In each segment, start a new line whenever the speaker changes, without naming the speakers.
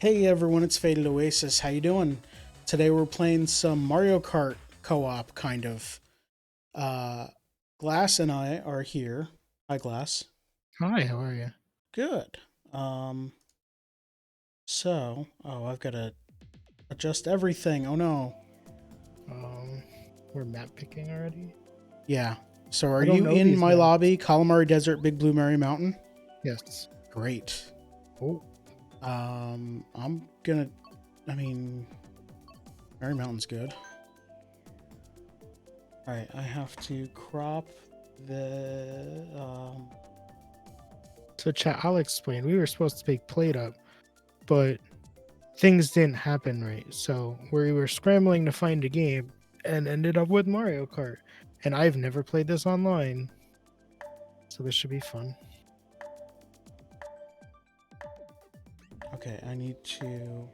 Hey everyone, it's Faded Oasis. How you doing? Today we're playing some Mario Kart co-op, kind of. Uh, Glass and I are here. Hi, Glass.
Hi, how are you?
Good. I've got to adjust everything. Oh no.
Um, we're map picking already?
Yeah. So are
I don't
you
know
in
these
my
maps.
lobby, Calamari Desert, Big Blue Mary Mountain?
Yes.
Great.
Oh,
I'm gonna. I mean, Mary Mountain's good. All right, I have to crop the.
so chat, I'll explain. We were supposed to pick plate up, but things didn't happen right. So we were scrambling to find a game and ended up with Mario Kart. And I've never played this online. So this should be fun.
Okay, I need to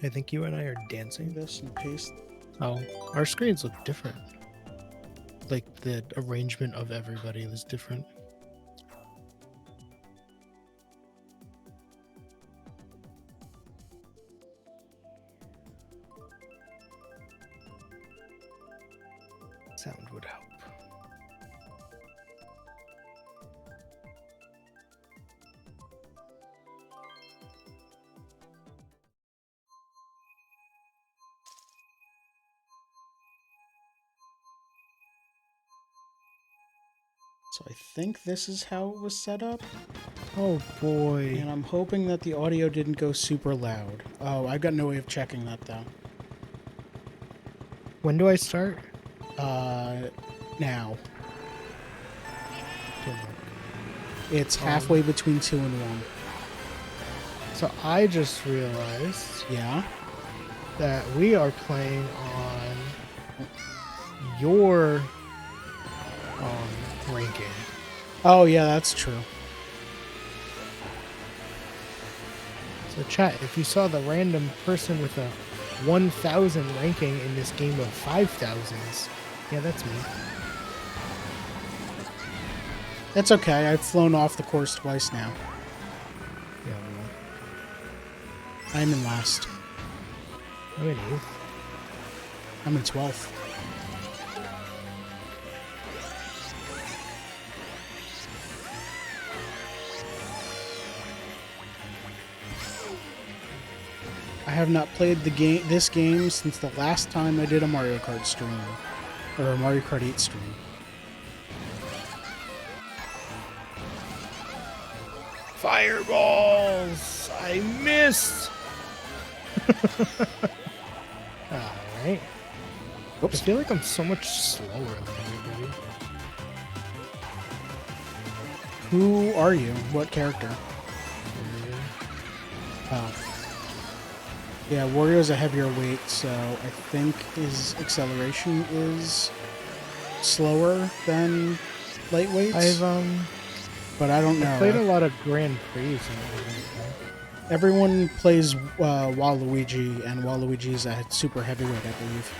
I think you and I are
do
dancing.
this and paste.
Oh, our screens look different. Like the arrangement of everybody is different. Sound would help.
So I think this is how it was set up,
Oh boy.
and I'm hoping that the audio didn't go super loud. Oh, I've got no way of checking that though.
When do I start?
Uh, Now
Didn't work.
it's halfway between 2 and 1.
So I just realized
Yeah.
that we are playing on your ranking.
Oh yeah, that's true.
So chat, if you saw the random person with a 1000 ranking in this game of 5000s, yeah, that's me.
It's okay. I've flown off the course twice now.
Yeah,
I'm in last.
I'm in 8th.
I'm in 12th. I have not played this game since the last time I did a Mario Kart stream or a Mario Kart 8 stream.
Fireballs! I missed! Alright. I
Whoops.
feel like I'm so much slower than everybody.
Who are you? What character? Oh. Yeah, Wario's a heavier weight, so I think his acceleration is slower than lightweights. But I don't
I played a
know.
lot of Grand Prix and everything.
Everyone plays Waluigi, and Waluigi is a super heavyweight, I believe.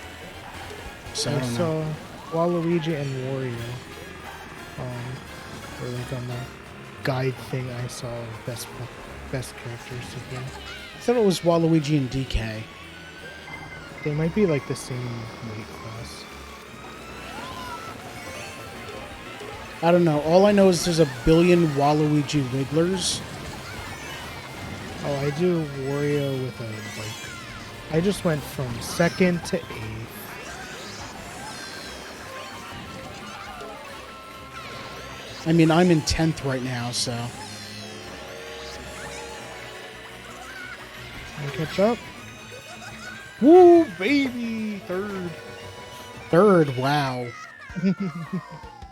So I
I
don't know.
saw Waluigi and Wario. Or like on the guide thing, I saw best characters to play.
I thought it was Waluigi and DK.
They might be like the same weight class.
I don't know. All I know is there's a billion Waluigi Wigglers.
Oh, I do Wario with a bike. I just went from 2nd to 8th.
I mean, I'm in 10th right now, so.
Can I catch up? Woo, baby! 3rd.
3rd, wow.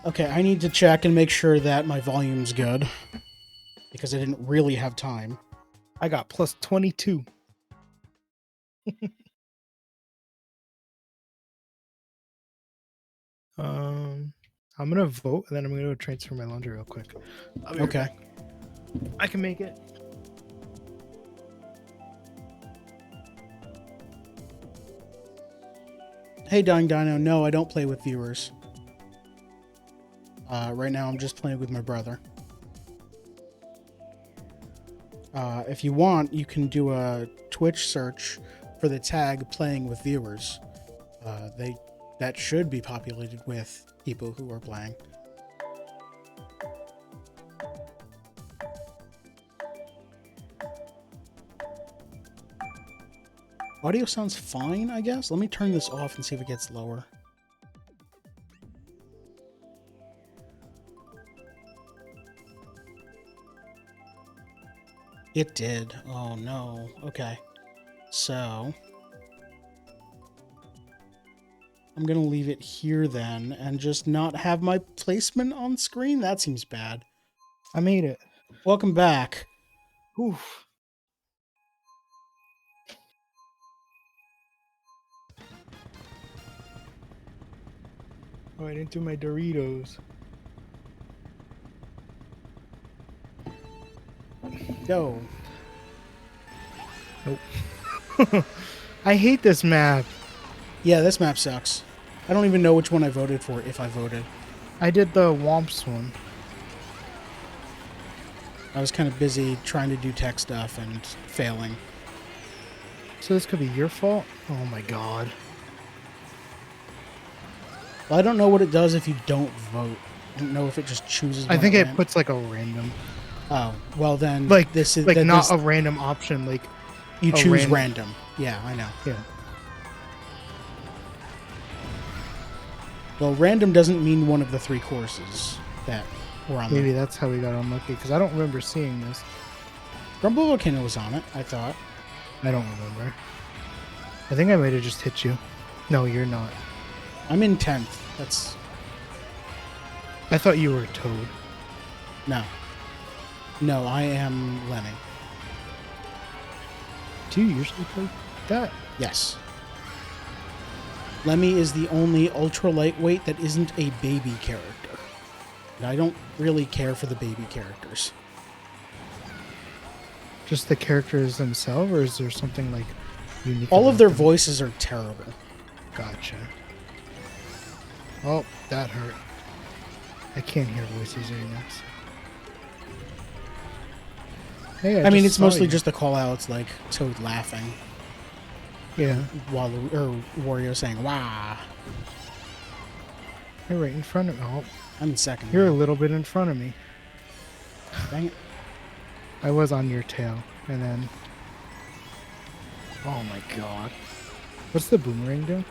Okay, I need to check and make sure that my volume's good. Because I didn't really have time.
I got plus 22. I'm gonna vote and then I'm gonna go transfer my laundry real quick.
Okay.
I can make it.
Hey, Dying Dino. No, I don't play with viewers. Right now, I'm just playing with my brother. If you want, you can do a Twitch search for the tag playing with viewers. That should be populated with people who are playing. Audio sounds fine, I guess. Let me turn this off and see if it gets lower. It did. Oh no. Okay. So I'm gonna leave it here then and just not have my placement on screen? That seems bad.
I made it.
Welcome back.
Oof. Oh, I didn't do my Doritos.
Go.
Nope. I hate this map.
Yeah, this map sucks. I don't even know which one I voted for, if I voted.
I did the Womps one.
I was kind of busy trying to do tech stuff and failing.
So this could be your fault? Oh my god.
Well, I don't know what it does if you don't vote. I don't know if it just chooses one
I think
at
it
random.
puts like a random.
Oh, well then...
Like,
this is
like
that
not
this,
a random option, like...
you choose random. Yeah, I know.
Yeah.
Well, random doesn't mean one of the 3 courses that were on
Maybe
there.
that's how we got unlucky, because I don't remember seeing this.
Grumble Volcano was on it, I thought.
I don't remember. I think I might have just hit you. No, you're not.
I'm in 10th. That's...
I thought you were Toad.
No. No, I am Lenny.
Do you usually play that?
Yes. Lemmy is the only ultra lightweight that isn't a baby character. And I don't really care for the baby characters.
Just the characters themselves, or is there something like unique?
All of their
them?
voices are terrible.
Gotcha. Oh, that hurt. I can't hear voices very nice. Hey,
I mean,
just
it's
saw
mostly
you.
just the call-outs like Toad laughing
Yeah.
while Wario saying "Wah."
You're right in front of me. Oh,
I'm in second.
you're a
now.
little bit in front of me.
Dang it.
I was on your tail, and then... Oh my god. What's the boomerang do?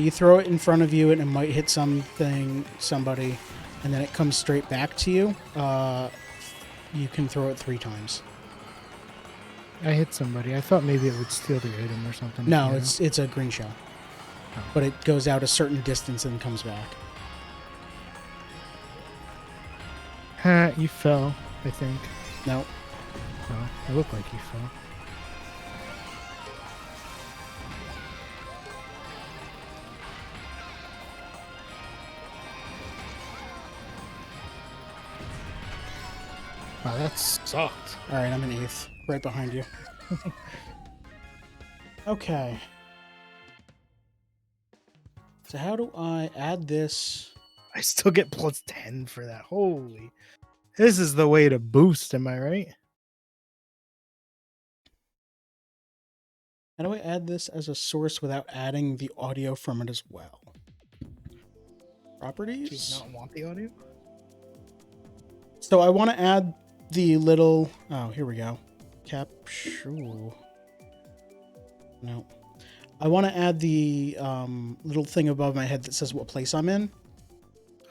You throw it in front of you and it might hit somebody, and then it comes straight back to you. You can throw it 3 times.
I hit somebody. I thought maybe it would steal the item or something.
No,
you know?
it's a green shell.
Oh.
But it goes out a certain distance and comes back.
Ha, you fell, I think.
No.
Oh, it looked like you fell. Wow, that sucked.
All right, I'm in 8th, right behind you. Okay. So how do I add this?
I still get plus 10 for that. Holy. This is the way to boost, am I right?
How do I add this as a source without adding the audio from it as well?
Do
Properties?
you not want the audio?
So I want to add the little... Oh, here we go. Capture... No. I want to add the little thing above my head that says what place I'm in.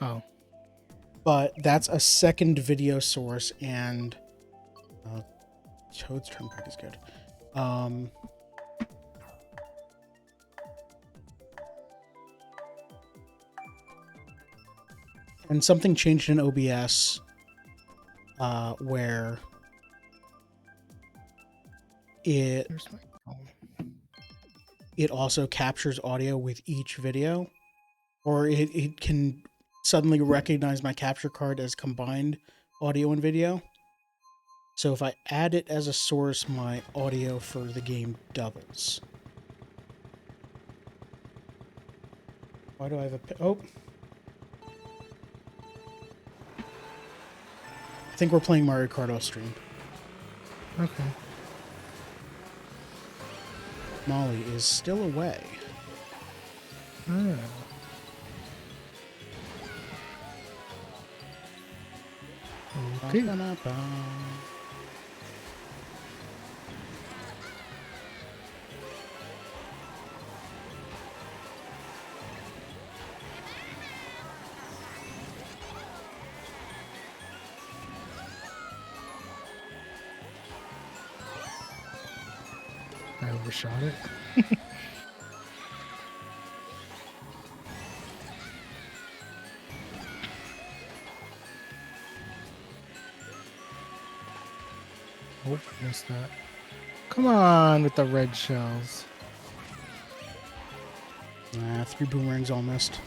Oh.
But that's a second video source, and... Toad's Turnpike is good. And something changed in OBS where
There's my phone.
it also captures audio with each video, or it can suddenly recognize my capture card as combined audio and video. So if I add it as a source, my audio for the game doubles. Why do I have a... Oh! I think we're playing Mario Kart off stream.
Okay.
Molly is still away.
Oh. Okay.
Ba-ba-ba-ba.
I overshot it. Oh, missed that. Come on with the red shells.
3 boomerangs all missed.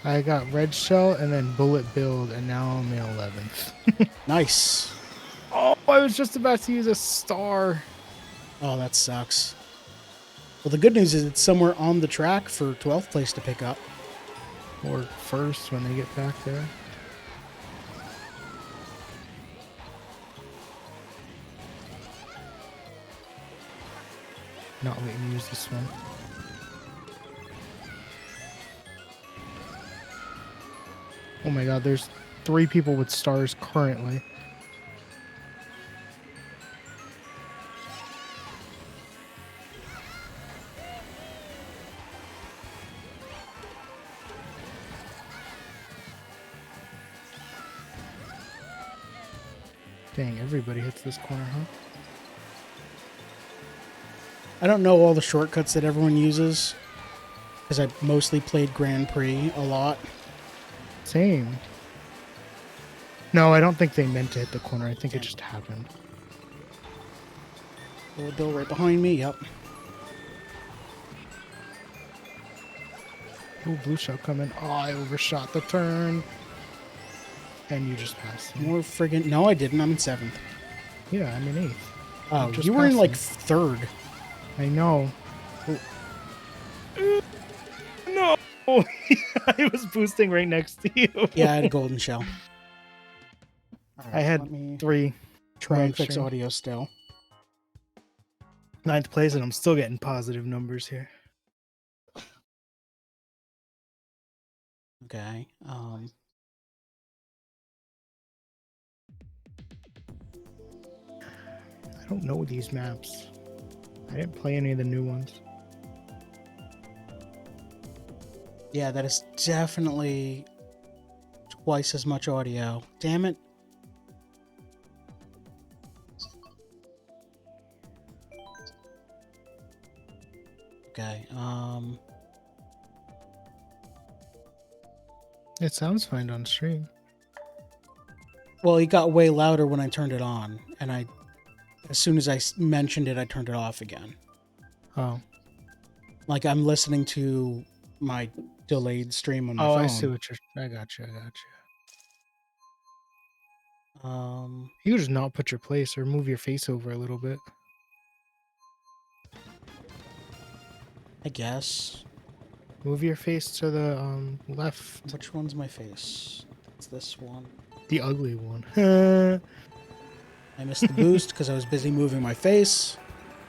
I got red shell and then bullet build, and now I'm in 11th.
Nice.
Oh, I was just about to use a star.
Oh, that sucks. Well, the good news is it's somewhere on the track for 12th place to pick up.
Or first when they get back there. Not letting me use this one. Oh my god, there's 3 people with stars currently. Dang, everybody hits this corner, huh?
I don't know all the shortcuts that everyone uses because I mostly played Grand Prix a lot.
Same. No, I don't think they meant to hit the corner. I think it just happened.
Little Bill right behind me, yep.
Ooh, blue shell coming. Oh, I overshot the turn. And you just passed me.
More friggin'... No, I didn't. I'm in 7th.
Yeah, I'm in 8th.
Oh, you were in, like, 3rd.
I know. Oh. No! I was boosting right next to you.
Yeah, I had a golden shell. Right,
I had 3.
Try and fix audio still.
9th place, and I'm still getting positive numbers here.
Okay.
I don't know these maps. I didn't play any of the new ones.
Yeah, that is definitely twice as much audio. Damn it. Okay,
It sounds fine on stream.
well, it got way louder when I turned it on, and as soon as I mentioned it, I turned it off again.
Oh.
Like, I'm listening to my delayed stream on my phone.
Oh, I see what I got you. You just not put your place or move your face over a little bit.
I guess.
Move your face to the left.
Which one's my face? It's this one.
The ugly one.
I missed the boost because I was busy moving my face.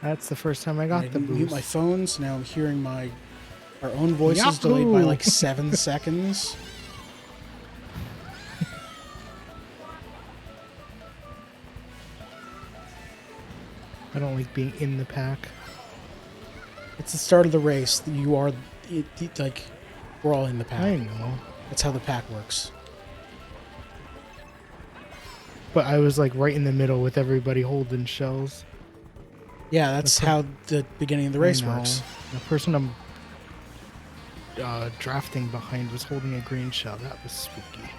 That's the first time I got the boost.
Mute my phone, so now I'm hearing our own voices delayed by like 7 seconds.
I don't like being in the pack.
It's the start of the race. You are, like, we're all in the pack.
I know.
That's how the pack works.
But I was like right in the middle with everybody holding shells.
Yeah, that's how the beginning of the race works.
The person I'm drafting behind was holding a green shell. That was spooky.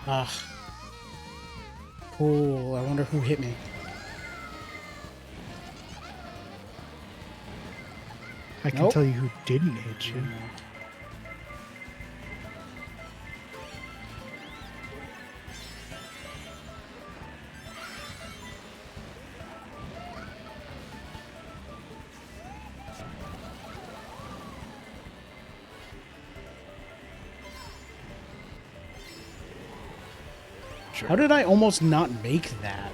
Ugh. Cool. I wonder who hit me.
I can tell you who didn't hit you. sure.
How did I almost not make that?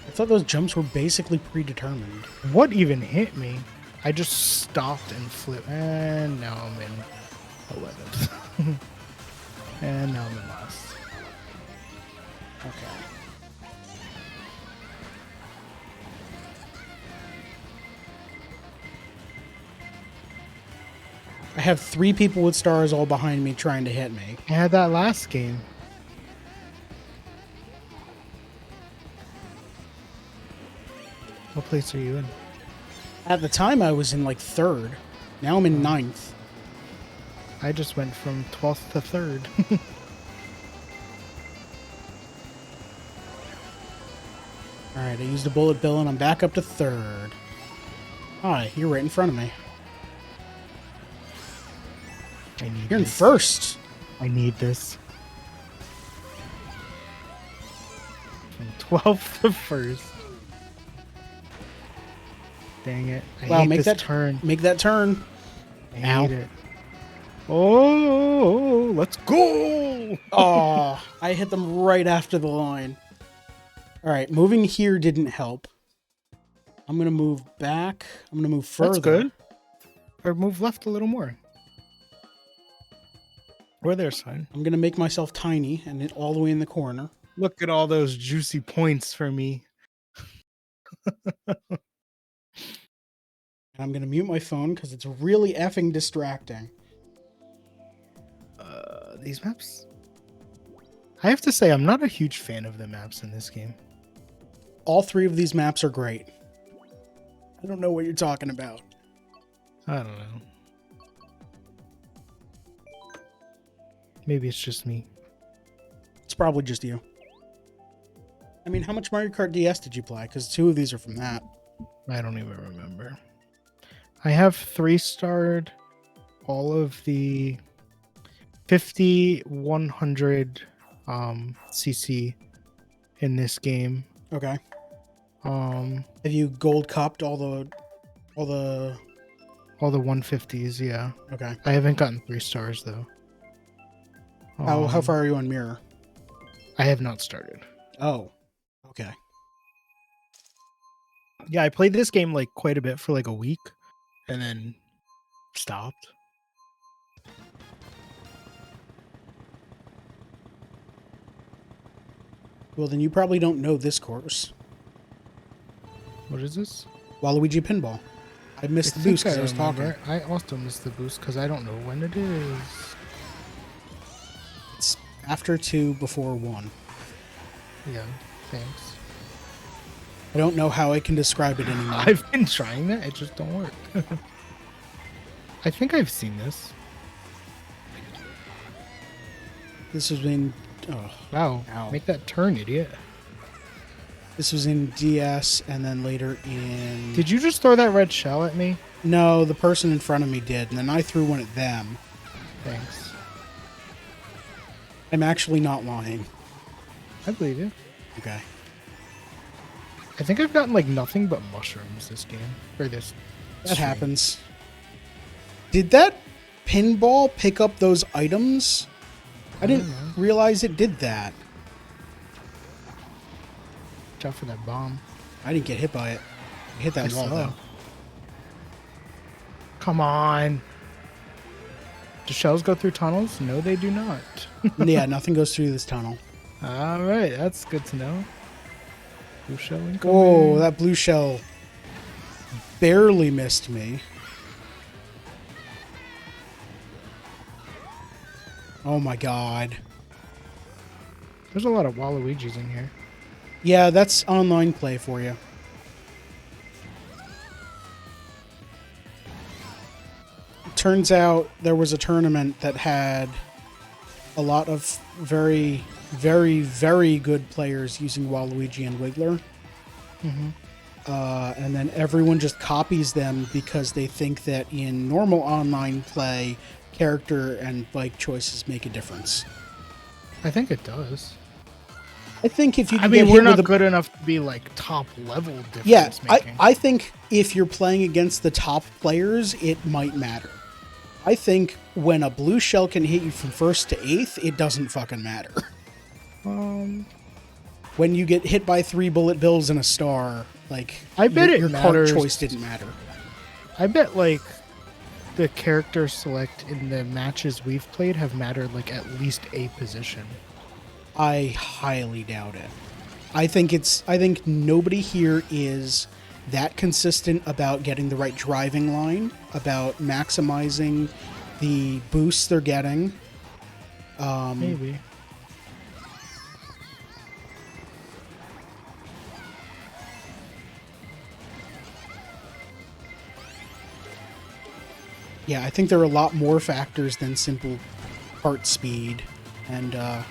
I thought those jumps were basically predetermined.
What even hit me? I just stopped and flipped. And now I'm in 11th. And now I'm in last.
Okay. I have 3 people with stars all behind me trying to hit me.
I had that last game. What place are you in?
At the time, I was in like 3rd. Now I'm in 9th.
I just went from 12th to 3rd.
Alright, I used a bullet bill and I'm back up to 3rd. Hi, you're right in front of me. You're in 1st.
I need this. From 12th to 1st. Dang it. I hate
make
this
that
turn.
Make that turn.
I hate it. Oh, let's go!
Oh, I hit them right after the line. Alright, moving here didn't help. I'm going to move back. I'm going to move further.
That's good. Or move left a little more. Or there's fine.
I'm going to make myself tiny and hit all the way in the corner.
Look at all those juicy points for me.
I'm going to mute my phone because it's really effing distracting.
These maps? I have to say, I'm not a huge fan of the maps in this game.
All 3 of these maps are great. I don't know what you're talking about.
I don't know. Maybe it's just me.
It's probably just you. I mean, how much Mario Kart DS did you play? Because 2 of these are from that.
I don't even remember. I have 3-starred all of the 50, 100 cc in this game.
Okay.
Have
you gold cupped all the
150s? Yeah.
Okay.
I haven't gotten 3 stars though.
How far are you on mirror?
I have not started.
Oh. Okay.
Yeah, I played this game like quite a bit for like a week, and then stopped.
Well, then you probably don't know this course.
What is this?
Waluigi Pinball. I missed the boost because I was talking.
I also missed the boost because I don't know when it is.
It's after 2, before 1.
Yeah, thanks.
I don't know how I can describe it anymore.
I've been trying that, it just don't work. I think I've seen this.
This was in... Oh,
wow.
Ow.
Make that turn, idiot.
This was in DS and then later in...
Did you just throw that red shell at me?
No, the person in front of me did, and then I threw one at them.
Thanks.
I'm actually not lying.
I believe you.
Okay.
I think I've gotten like nothing but mushrooms this game. Or this
That
stream.
happens. Did that pinball pick up those items? I didn't realize it did that.
Watch out for that bomb.
I didn't get hit by it. I hit that wall, though.
Come on. Do shells go through tunnels? No, they do not.
Yeah, nothing goes through this tunnel.
All right, that's good to know. Blue shell incoming.
Whoa, that blue shell barely missed me. Oh my god.
There's a lot of Waluigis in here.
Yeah, that's online play for you. Turns out there was a tournament that had a lot of very, very, very good players using Waluigi and Wiggler.
Mm-hmm.
And then everyone just copies them because they think that in normal online play, character and bike choices make a difference.
I think it does.
I think if you can
I mean,
get
we're
hit
not
with
good enough to be like top level difference
yeah,
making.
I think if you're playing against the top players, it might matter. I think when a blue shell can hit you from 1st to 8th, it doesn't fucking matter. When you get hit by 3 bullet bills and a star, like
I bet
your card choice didn't matter.
I bet like the character select in the matches we've played have mattered like at least a position.
I highly doubt it. I think nobody here is that consistent about getting the right driving line, about maximizing the boosts they're getting.
Maybe.
Yeah, I think there are a lot more factors than simple kart speed. And I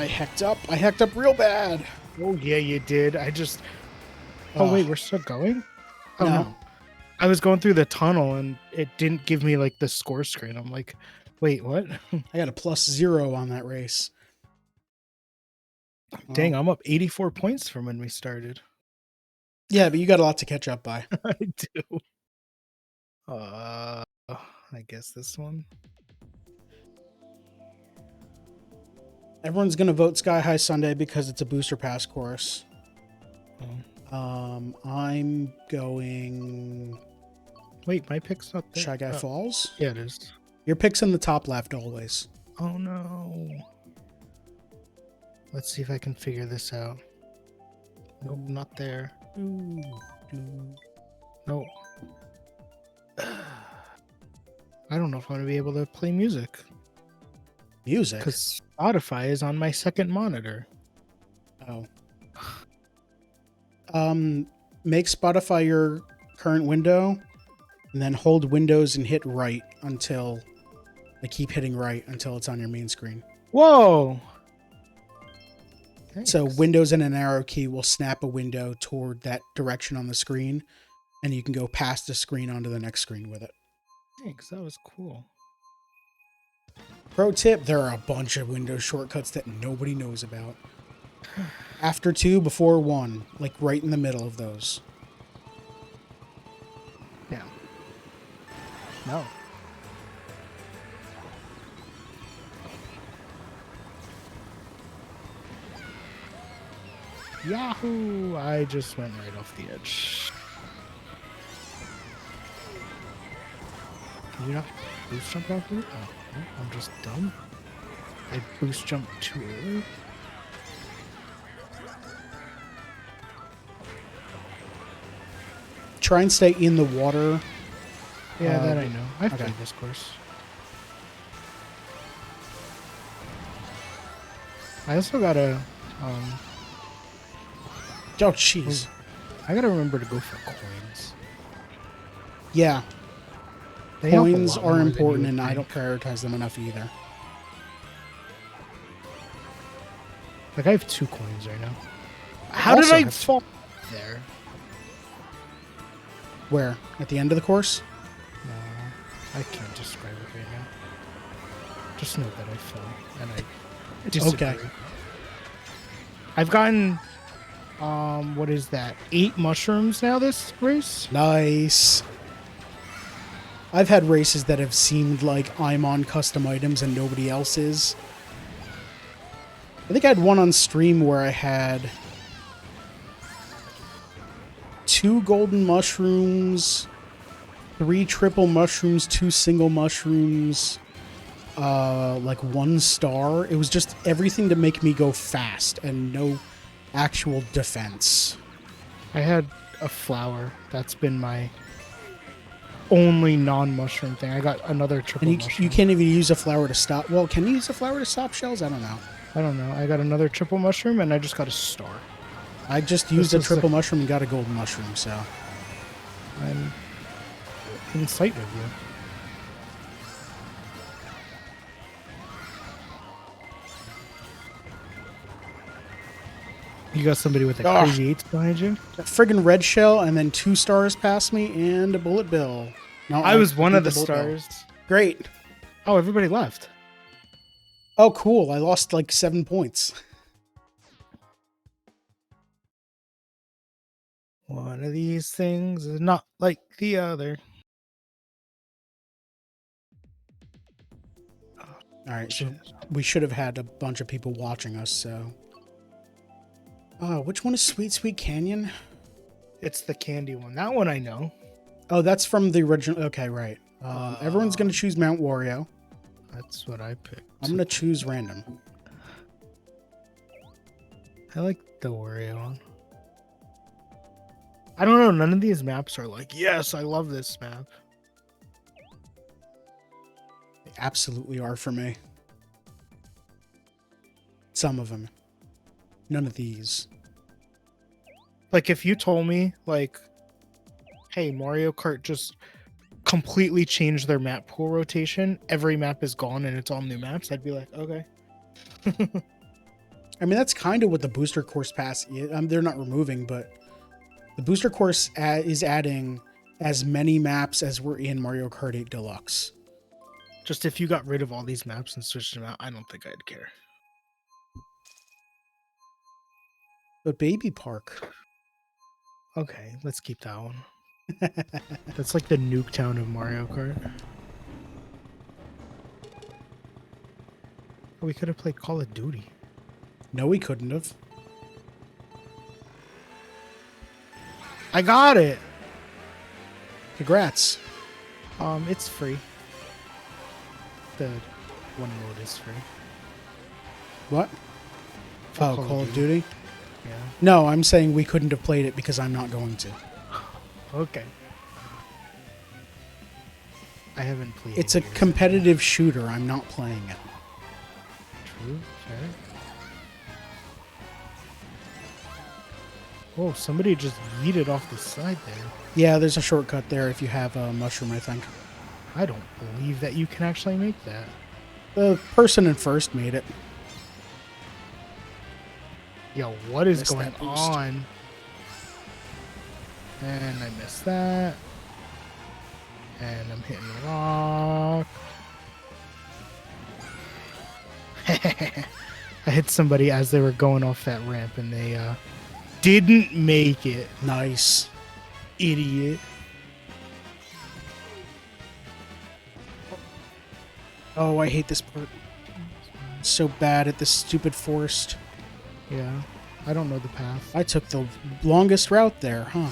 hecked up. I hecked up real bad.
Oh yeah, you did. Oh wait, we're still going? Oh no. I was going through the tunnel and it didn't give me like the score screen. I'm like, wait, what?
I got a +0 on that race.
Dang, I'm up 84 points from when we started.
Yeah, but you got a lot to catch up by.
I do. I guess this one.
Everyone's gonna vote Sky High Sunday because it's a booster pass course. I'm going.
Wait, my pick's not there.
Shy Guy Falls?
Yeah, it is.
Your pick's in the top left always.
Oh no. Let's see if I can figure this out. Nope, not there. No. I don't know if I'm going to be able to play music.
Music?
Because Spotify is on my second monitor.
Oh. Make Spotify your current window, and then hold Windows and hit right until... keep hitting right until it's on your main screen.
Whoa! Thanks.
So Windows and an arrow key will snap a window toward that direction on the screen, and you can go past the screen onto the next screen with it.
Thanks, that was cool.
Pro tip, there are a bunch of Windows shortcuts that nobody knows about. After 2, before 1, like right in the middle of those.
Yeah. No. Yahoo! I just went right off the edge. Can you not boost jump off here? Oh, I'm just dumb. I boost jump too early.
Try and stay in the water.
Yeah, that I know. I've played this course. I also gotta
Oh, jeez.
I gotta remember to go for coins.
Yeah.
They
Coins are important, and I don't prioritize them enough either.
Like, I have 2 coins right now. How did I fall there?
Where? At the end of the course?
No, I can't describe it right now. Just know that I fell, and I disagree.
Okay.
I've gotten... what is that? 8 mushrooms now this race?
Nice. I've had races that have seemed like I'm on custom items and nobody else is. I think I had one on stream where I had 2 golden mushrooms, 3 triple mushrooms, 2 single mushrooms, like 1 star. It was just everything to make me go fast and no actual defense.
I had a flower. That's been my only non-mushroom thing. I got another triple mushroom.
You can't even use a flower to stop. Well, can you use a flower to stop shells? I don't know.
I don't know. I got another triple mushroom and I just got a star.
I just used a triple mushroom and got a golden mushroom, so
I'm in sight of you. You got somebody with a crazy 8 behind you?
A friggin' red shell, and then 2 stars past me, and a bullet bill. No,
I was one of the stars.
Great.
Oh, everybody left.
Oh, cool. I lost like 7 points.
One of these things is not like the other.
All right, so we should have had a bunch of people watching us, so... which one is Sweet Sweet Canyon?
It's the candy one. That one I know.
Oh, that's from the original... Okay, right. Everyone's going to choose Mount Wario.
That's what I picked.
I'm going to choose random.
I like the Wario one. I don't know. None of these maps are like, yes, I love this map.
They absolutely are for me. Some of them. None of these.
Like, if you told me, like, hey, Mario Kart just completely changed their map pool rotation, every map is gone and it's all new maps, I'd be like, okay.
I mean, that's kind of what the Booster Course Pass is. They're not removing, but the Booster Course is adding as many maps as were in Mario Kart 8 Deluxe.
Just if you got rid of all these maps and switched them out, I don't think I'd care.
But Baby Park.
Okay, let's keep that one. That's like the nuke town of Mario Kart. We could have played Call of Duty.
No, we couldn't have.
I got it.
Congrats.
It's free. The one mode is free.
What? Oh, Call of Duty?
Yeah.
No, I'm saying we couldn't have played it because I'm not going to.
Okay. I haven't played it.
It's a competitive shooter. I'm not playing it.
True. Fair. Oh, somebody just yeeted off the side there.
Yeah, there's a shortcut there if you have a mushroom, I think.
I don't believe that you can actually make that.
The person in first made it.
Yo, what is
Missed
going
that boost.
on? And I missed that. And I'm hitting the rock. I hit somebody as they were going off that ramp and they didn't make it.
Nice.
Idiot.
Oh, I hate this part. So bad at this stupid forest.
Yeah, I don't know the path.
I took the longest route there, huh?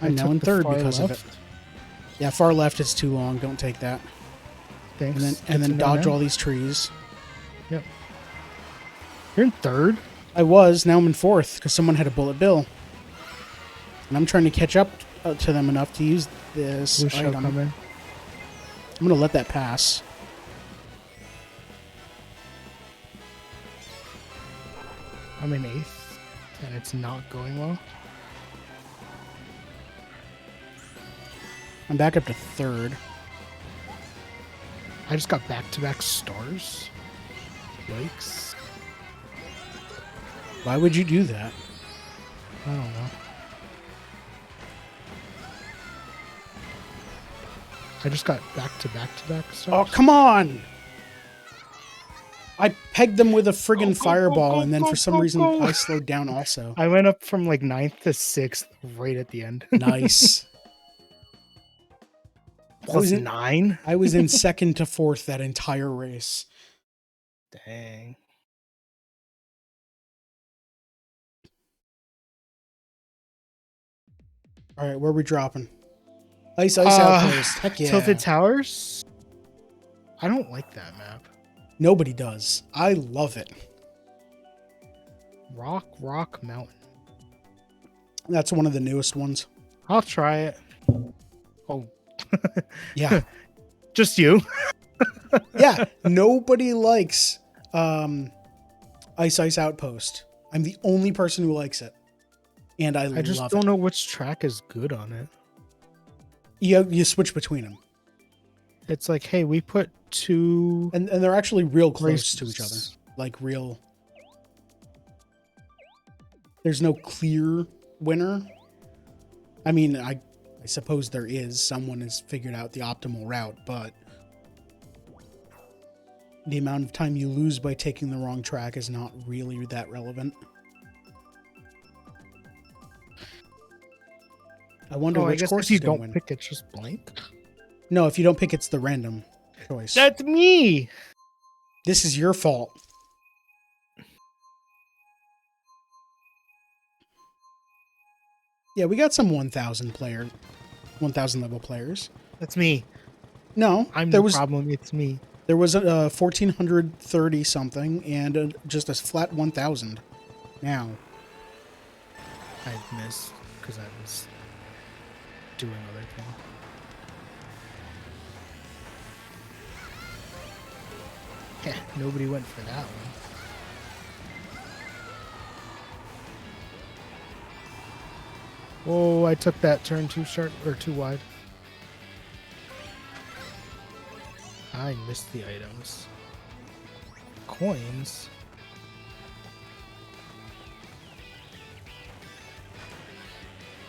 I'm now in third because of it. Yeah, far left is too long. Don't take that.
Thanks.
And then dodge all these trees.
Yep. You're in third?
I was. Now I'm in fourth because someone had a bullet bill. And I'm trying to catch up to them enough to use this item. I'm going to let that pass.
I'm in eighth, and it's not going well.
I'm back up to third.
I just got back-to-back stars. Yikes.
Why would you do that?
I don't know. I just got back-to-back stars.
Oh, come on! I pegged them with a friggin' fireball, and then for some reason I slowed down also.
I went up from like 9th to 6th right at the end.
Nice.
Plus 9?
I was in second to fourth that entire race.
Dang.
All right, where are we dropping? Ice Outpost. Heck yeah.
Tilted Towers? I don't like that map.
Nobody does. I love it.
Rock Mountain.
That's one of the newest ones.
I'll try it. Oh.
Yeah.
Just you.
Yeah. Nobody likes Ice Outpost. I'm the only person who likes it. And I love it.
I just don't know which track is good on it.
You switch between them.
It's like, hey, we put two...
And they're actually real close to each other. Like real... There's no clear winner. I mean, I suppose there is. Someone has figured out the optimal route, but... the amount of time you lose by taking the wrong track is not really that relevant. I wonder which course
if you
is going to
don't
win.
pick, it's just blank.
No, if you don't pick, it's the random choice.
That's me.
This is your fault. Yeah, we got some 1,000 level players.
That's me.
No,
I'm the problem. It's me.
There was a 1,430 something and just a flat 1,000 now.
I missed because I was doing other things. Yeah, nobody went for that one. Oh, I took that turn too short or too wide. I missed the items. Coins.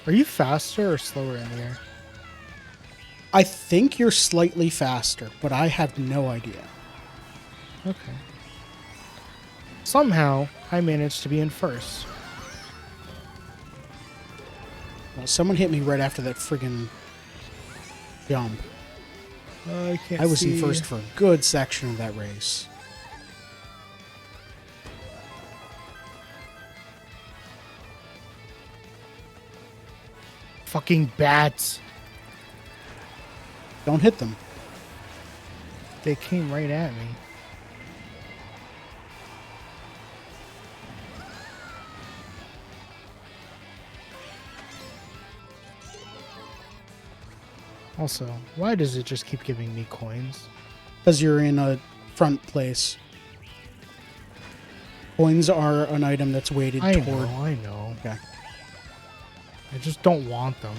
Are you faster or slower in the air?
I think you're slightly faster, but I have no idea.
Okay. Somehow, I managed to be in first.
Well, someone hit me right after that friggin' jump.
I can't
I was
see.
in first for a good section of that race.
Fucking bats.
Don't hit them.
They came right at me. Also, why does it just keep giving me coins?
Because you're in a front place. Coins are an item that's weighted toward...
I know.
Okay.
I just don't want them.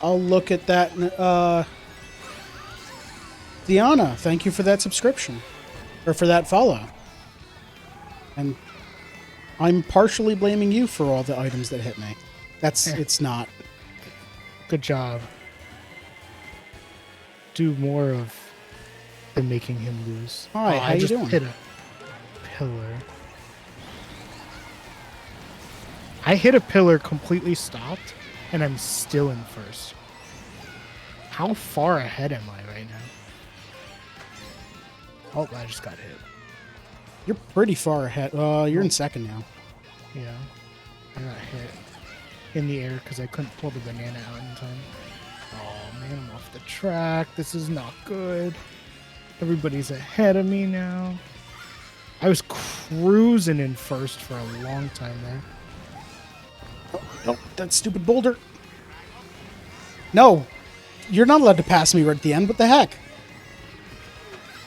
I'll look at that. Diana, thank you for that subscription. Or for that follow. And I'm partially blaming you for all the items that hit me. It's not.
Good job. Do more of the making him lose.
Hi, how
I
you
just
doing?
hit a pillar. I hit a pillar, completely stopped, and I'm still in first. How far ahead am I right now? Oh, I just got hit.
You're pretty far ahead. You're in second now.
Yeah. I got hit in the air because I couldn't pull the banana out in time. Oh, man, I'm off the track. This is not good. Everybody's ahead of me now. I was cruising in first for a long time there.
Oh, that stupid boulder. No, you're not allowed to pass me right at the end. What the heck?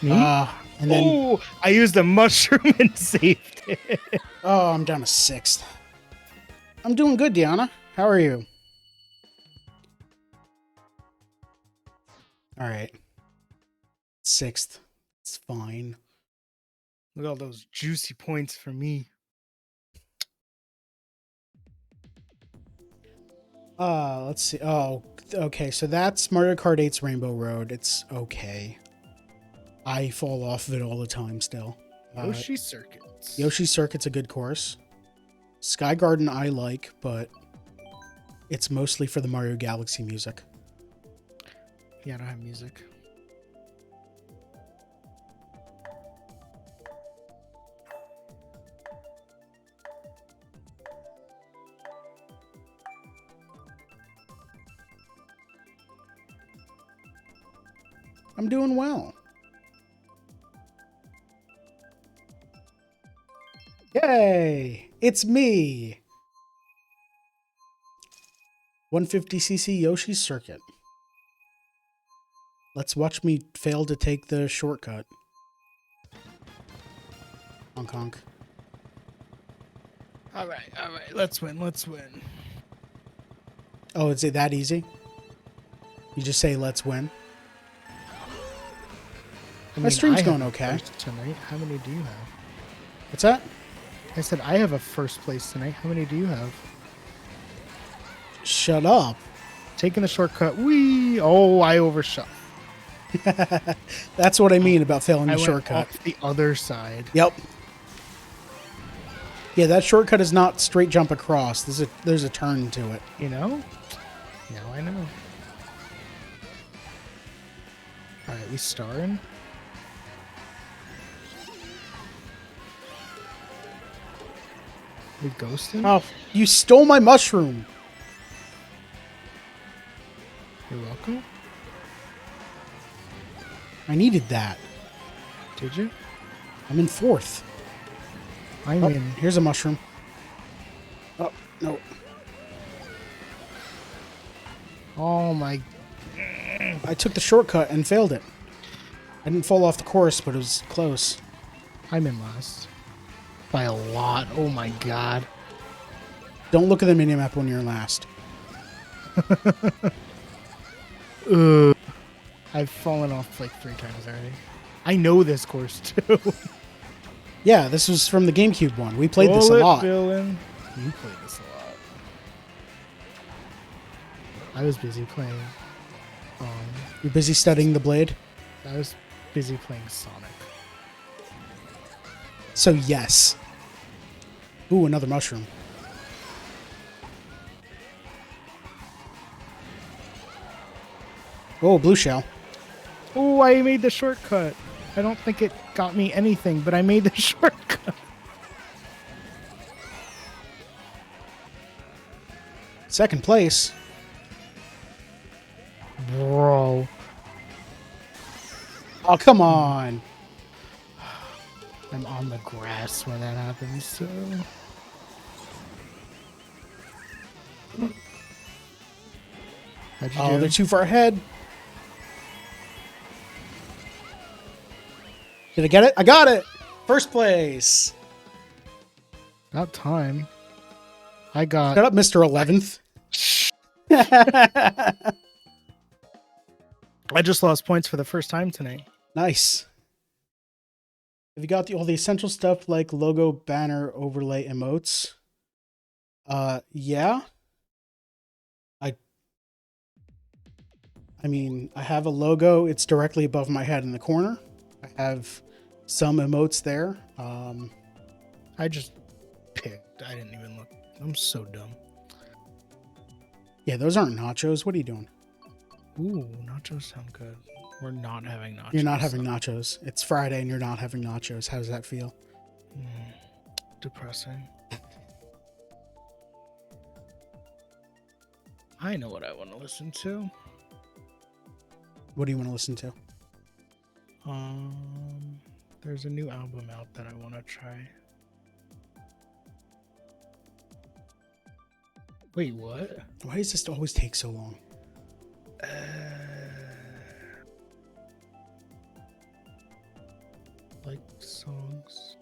Me?
And then...
Oh, I used a mushroom and saved it.
Oh, I'm down to sixth. I'm doing good, Diana. How are you? All right. Sixth. It's fine.
Look at all those juicy points for me.
Let's see. Oh, okay. So that's Mario Kart 8's Rainbow Road. It's okay. I fall off of it all the time still.
Yoshi Circuits.
Yoshi Circuit's a good course. Sky Garden I like, but it's mostly for the Mario Galaxy music.
Yeah, I don't have music.
I'm doing well. Yay! It's me! 150cc Yoshi's Circuit. Let's watch me fail to take the shortcut. Honk honk.
All right. Let's win.
Oh, is it that easy? You just say, let's win? My stream's going okay.
Tonight. How many do you have?
What's that?
I said I have a first place tonight. How many do you have?
Shut up.
Taking the shortcut. Whee! Oh, I overshot.
That's what I mean about failing the
I went
shortcut.
off the other side.
Yep. Yeah, that shortcut is not straight jump across. There's a turn to it.
You know? Now I know. Alright, we starring. We ghosting?
Oh, you stole my mushroom.
You're welcome.
I needed that.
Did you?
I'm in 4th.
I'm in.
Here's a mushroom. Oh, no.
Oh my.
I took the shortcut and failed it. I didn't fall off the course, but it was close.
I'm in last. By a lot. Oh my god.
Don't look at the minimap when you're last.
I've fallen off like 3 times already. I know this course too.
Yeah, this was from the GameCube one. We played this a lot.
Villain. You played this a lot. I was busy playing.
You're busy studying the blade?
I was busy playing Sonic.
So yes. Ooh, another mushroom. Oh, blue shell.
Oh, I made the shortcut. I don't think it got me anything, but I made the shortcut.
Second place.
Bro.
Oh, come on.
I'm on the grass when that happens, so... How'd you do?
They're too far ahead. Did I get it? I got it! First place.
About time. I got...
Shut up, Mr. 11th.
I just lost points for the first time tonight.
Nice. Have you got all the essential stuff like logo, banner, overlay, emotes? Yeah. I mean, I have a logo. It's directly above my head in the corner. I have some emotes there.
I just picked. I didn't even look. I'm so dumb.
Yeah, those aren't nachos. What are you doing?
Ooh, nachos sound good. We're not having nachos.
You're not having nachos. It's Friday and you're not having nachos. How does that feel?
Depressing. I know what I want to listen to.
What do you want to listen to?
There's a new album out that I want to try. Wait, what?
Why does this always take so long?
Like songs.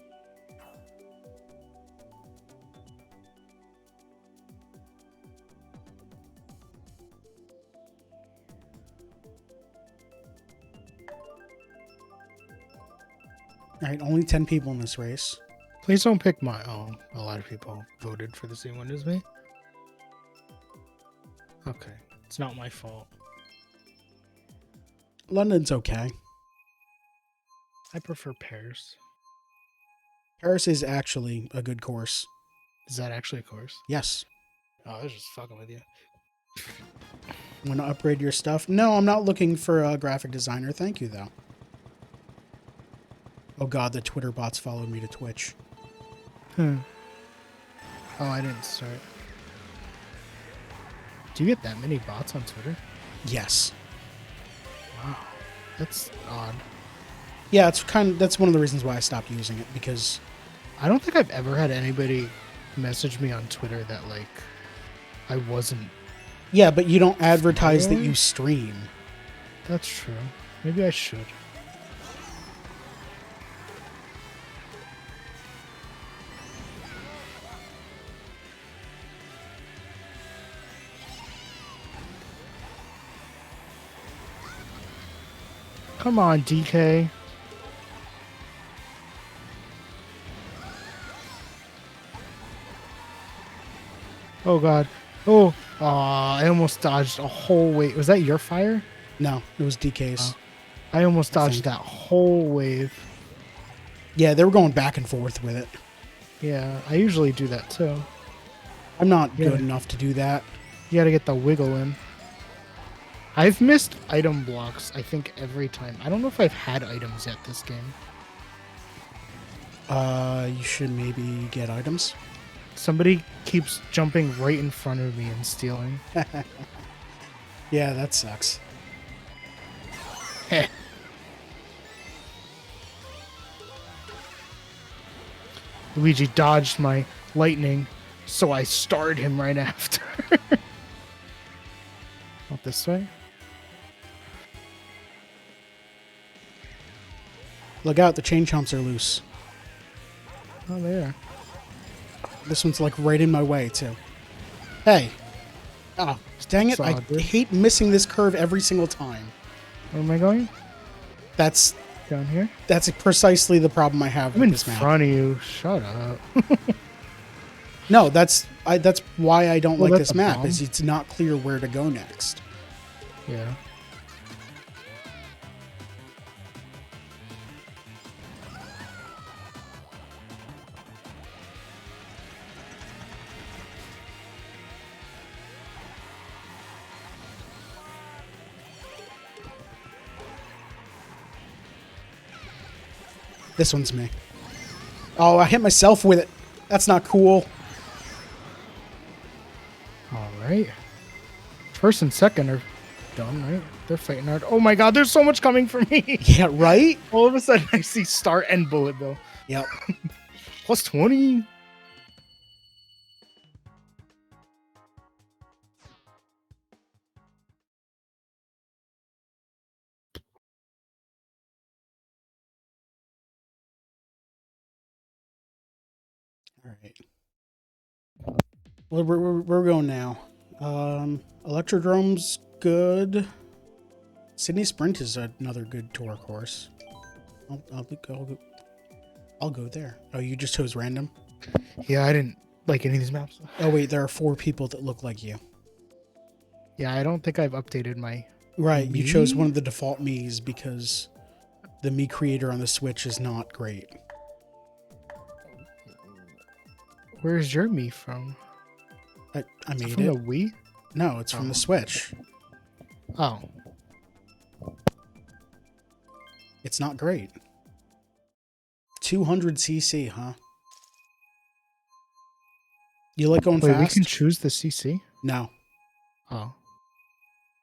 All right, only 10 people in this race.
Please don't pick my... Oh, a lot of people voted for the same one as me. Okay, it's not my fault.
London's okay.
I prefer Paris.
Paris is actually a good course.
Is that actually a course?
Yes.
Oh, I was just fucking with you.
Want to upgrade your stuff? No, I'm not looking for a graphic designer. Thank you, though. Oh god, the Twitter bots followed me to Twitch.
Oh, I didn't start. Do you get that many bots on Twitter?
Yes.
Wow. That's odd.
Yeah, that's one of the reasons why I stopped using it, because
I don't think I've ever had anybody message me on Twitter that, like, I wasn't...
Yeah, but you don't advertise that
Really?
you stream.
That's true. Maybe I should. Come on, DK. Oh god. Oh, I almost dodged a whole wave. Was that your fire?
No, it was DK's.
I almost dodged that whole wave.
Yeah, they were going back and forth with it.
Yeah, I usually do that too.
I'm not good enough to do that.
You gotta get the wiggle in. I've missed item blocks, I think, every time. I don't know if I've had items yet this game.
You should maybe get items.
Somebody keeps jumping right in front of me and stealing.
Yeah, that sucks.
Heh. Luigi dodged my lightning, so I starred him right after. Not this way.
Look out, the chain chomps are loose.
Oh, there.
This one's like right in my way, too. Hey. Oh, dang it. I hate missing this curve every single time.
Where am I going?
That's
down here.
That's precisely the problem I have with this map.
I'm in front of you. Shut up.
No, that's why I don't like this map. Is it's not clear where to go next.
Yeah.
This one's me. Oh, I hit myself with it. That's not cool.
All right. First and second are done, right? They're fighting hard. Oh my god, there's so much coming for me.
Yeah, right?
All of a sudden, I see start and bullet bill.
Yep.
Plus 20.
All right. Where we're going now? Electrodrome's good. Sydney Sprint is another good tour course. I'll go there. Oh, you just chose random?
Yeah, I didn't like any of these maps.
Oh wait, there are 4 people that look like you.
Yeah, I don't think I've updated my.
Right,
me?
you chose one of the default Miis because the Mii creator on the Switch is not great.
Where's your Mii from?
I made it.
From the Wii?
No, it's from the Switch.
Oh.
It's not great. 200cc, huh? You like going fast?
We can choose the CC?
No.
Oh.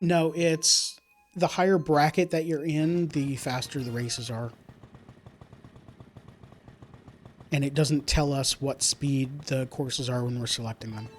No, it's the higher bracket that you're in, the faster the races are. And it doesn't tell us what speed the courses are when we're selecting them.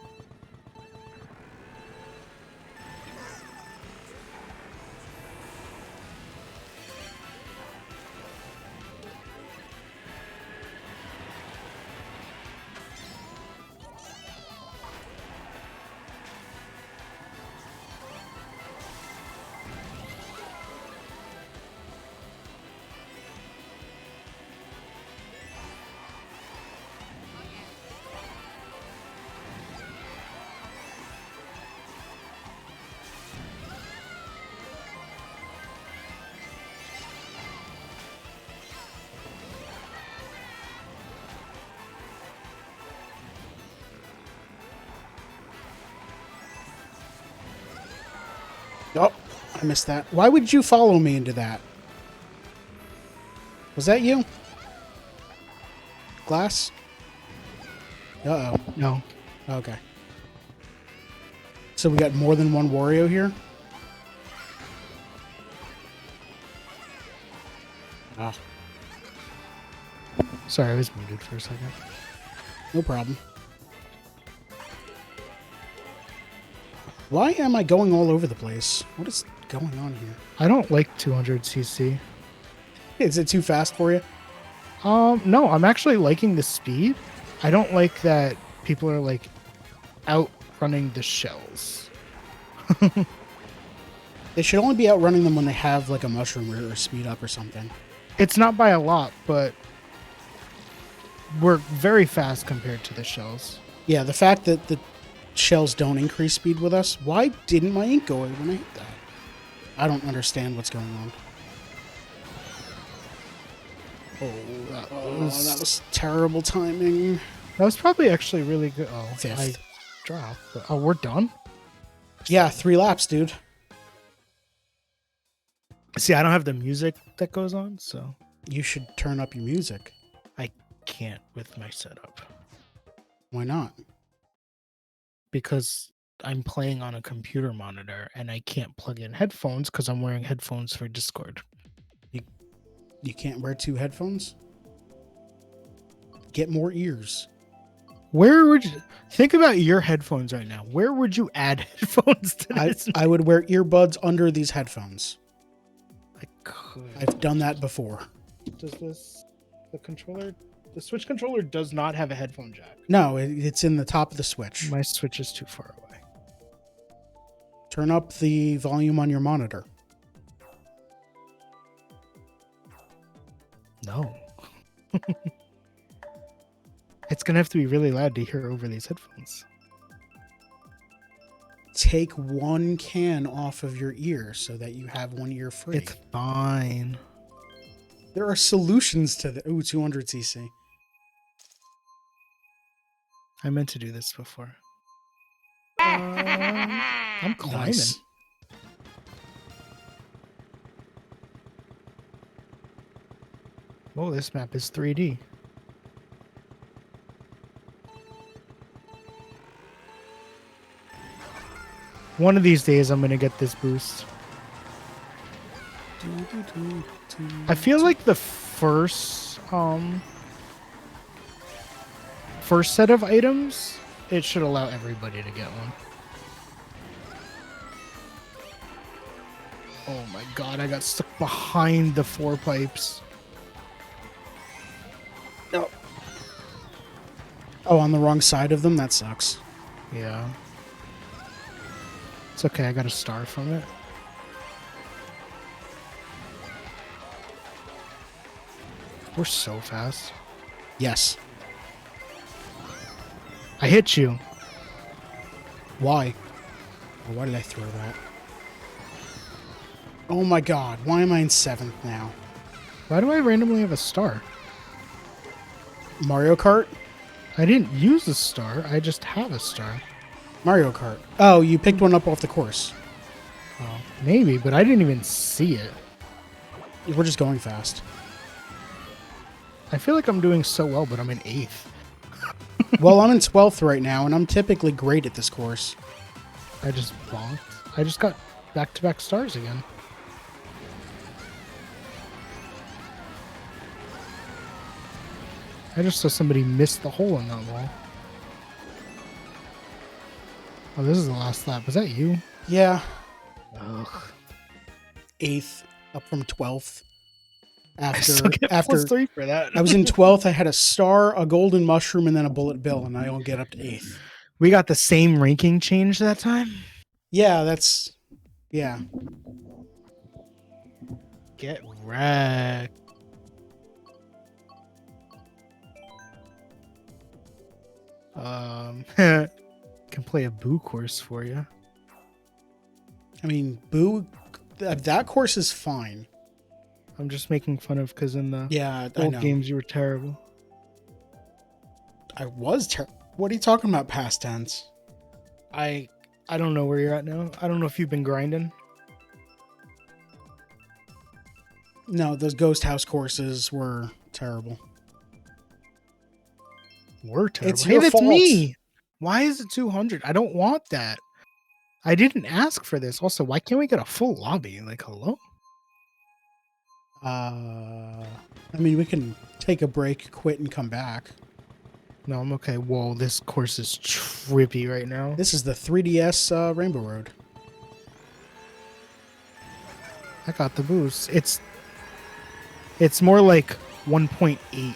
Oh, I missed that. Why would you follow me into that? Was that you? Glass? Uh-oh.
No.
Okay. So we got more than one Wario here? Ah.
Sorry, I was muted for a second.
No problem. Why am I going all over the place? What is going on here?
I don't like 200cc.
Is it too fast for you?
No, I'm actually liking the speed. I don't like that people are like outrunning the shells.
They should only be outrunning them when they have like a mushroom or speed up or something.
It's not by a lot, but we're very fast compared to the shells.
Yeah, the fact that the shells don't increase speed with us. Why didn't my ink go away when I hit that? I don't understand what's going on. Oh, that was terrible timing.
That was probably actually really good. Oh,
Fifth.
I dropped. But, oh, we're done?
Yeah, 3 laps, dude.
See, I don't have the music that goes on, so
You should turn up your music.
I can't with my setup
Why not?
because I'm playing on a computer monitor and I can't plug in headphones because I'm wearing headphones for Discord.
You can't wear 2 headphones? Get more ears.
Where would you think about your headphones right now? Where would you add headphones to this?
I would wear earbuds under these headphones.
I could.
I've done that before.
Does the Switch controller does not have a headphone jack?
No, it's in the top of the Switch.
My Switch is too far away.
Turn up the volume on your monitor.
No. It's going to have to be really loud to hear over these headphones.
Take one can off of your ear so that you have one ear free.
It's fine.
There are solutions to the 200cc.
I meant to do this before. I'm climbing.
Nice.
Oh, this map is 3D. One of these days, I'm going to get this boost. I feel like the first set of items, it should allow everybody to get one. Oh my god, I got stuck behind the 4 pipes.
No. Oh, on the wrong side of them? That sucks.
Yeah. It's okay, I got a star from it. We're so fast.
Yes.
I hit you.
Why? Oh, why did I throw that? Oh my god, why am I in 7th now?
Why do I randomly have a star?
Mario Kart?
I didn't use a star, I just have a star.
Mario Kart. Oh, you picked one up off the course.
Oh, maybe, but I didn't even see it.
We're just going fast.
I feel like I'm doing so well, but I'm in 8th.
Well, I'm in 12th right now, and I'm typically great at this course.
I just bonked. I just got back-to-back stars again. I just saw somebody miss the hole in that wall. Oh, this is the last lap. Was that you?
Yeah.
Ugh.
8th, up from 12th.
I still get +3 for that.
I was in 12th. I had a star, a golden mushroom, and then a bullet bill, and I don't get up to 8th.
We got the same ranking change that time?
Yeah, that's... Yeah.
Get wrecked. Can play a boo course for you.
I mean, boo... That course is fine.
I'm just making fun of because in the
I
old
know.
games you were terrible.
I was terrible. What are you talking about, past tense?
I don't know where you're at now. I don't know if you've been grinding.
No, those ghost house courses were terrible.
We're terrible.
It's
hey,
your
that's
fault.
me. Why is it 200? I don't want that. I didn't ask for this. Also, why can't we get a full lobby? Like, hello?
I mean, we can take a break, quit, and come back.
No, I'm okay. Whoa, this course is trippy right now.
This is the 3DS Rainbow Road.
I got the boost. It's more like 1.8.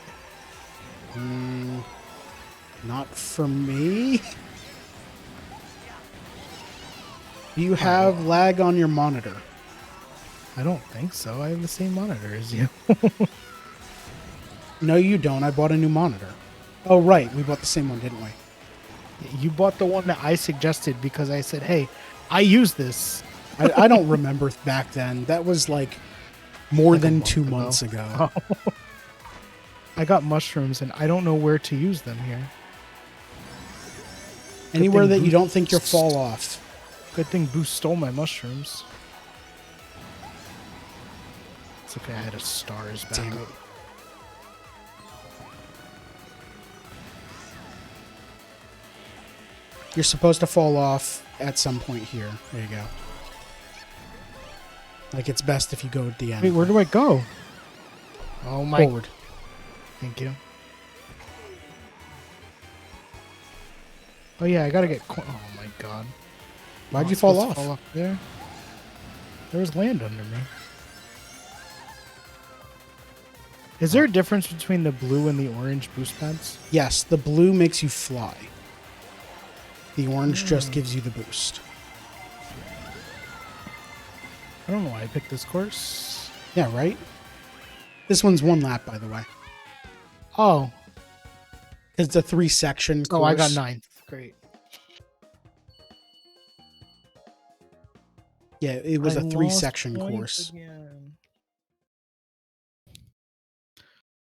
Not for me. Do you have lag on your monitor?
I don't think so. I have the same monitor as you.
No, you don't. I bought a new monitor. Oh, right. We bought the same one, didn't we?
You bought the one that I suggested because I said, hey, I use this.
I don't remember back then. That was like more
Like a
than
month
2
ago.
months ago.
Oh. I got mushrooms and I don't know where to use them here.
Anywhere
thing
that you don't think you'll
Boost-
fall off.
Good thing Boost stole my mushrooms. It's okay, I had a star as
Damn
backup.
it. You're supposed to fall off at some point here. There you go. Like, it's best if you go at the end.
Wait, where do I go? Oh my...
Forward.
Thank you. Oh yeah, I gotta get... Oh my god.
Why'd you fall off?
Fall off there? There was land under me. Is there a difference between the blue and the orange boost pads?
Yes, the blue makes you fly. The orange just gives you the boost.
I don't know why I picked this course.
Yeah, right? This one's 1 lap, by the way.
Oh.
It's a 3-section course.
Oh, I got 9th. Great.
Yeah, it was a 3-section course.
Again.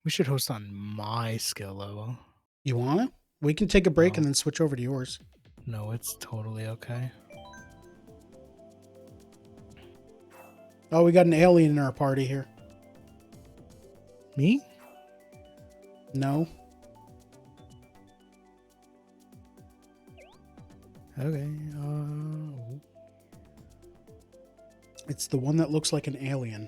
We should host on my skill level.
You want it? We can take a break
No.
and then switch over to yours.
No, it's totally okay.
Oh, we got an alien in our party here.
Me?
No.
Okay.
It's the one that looks like an alien.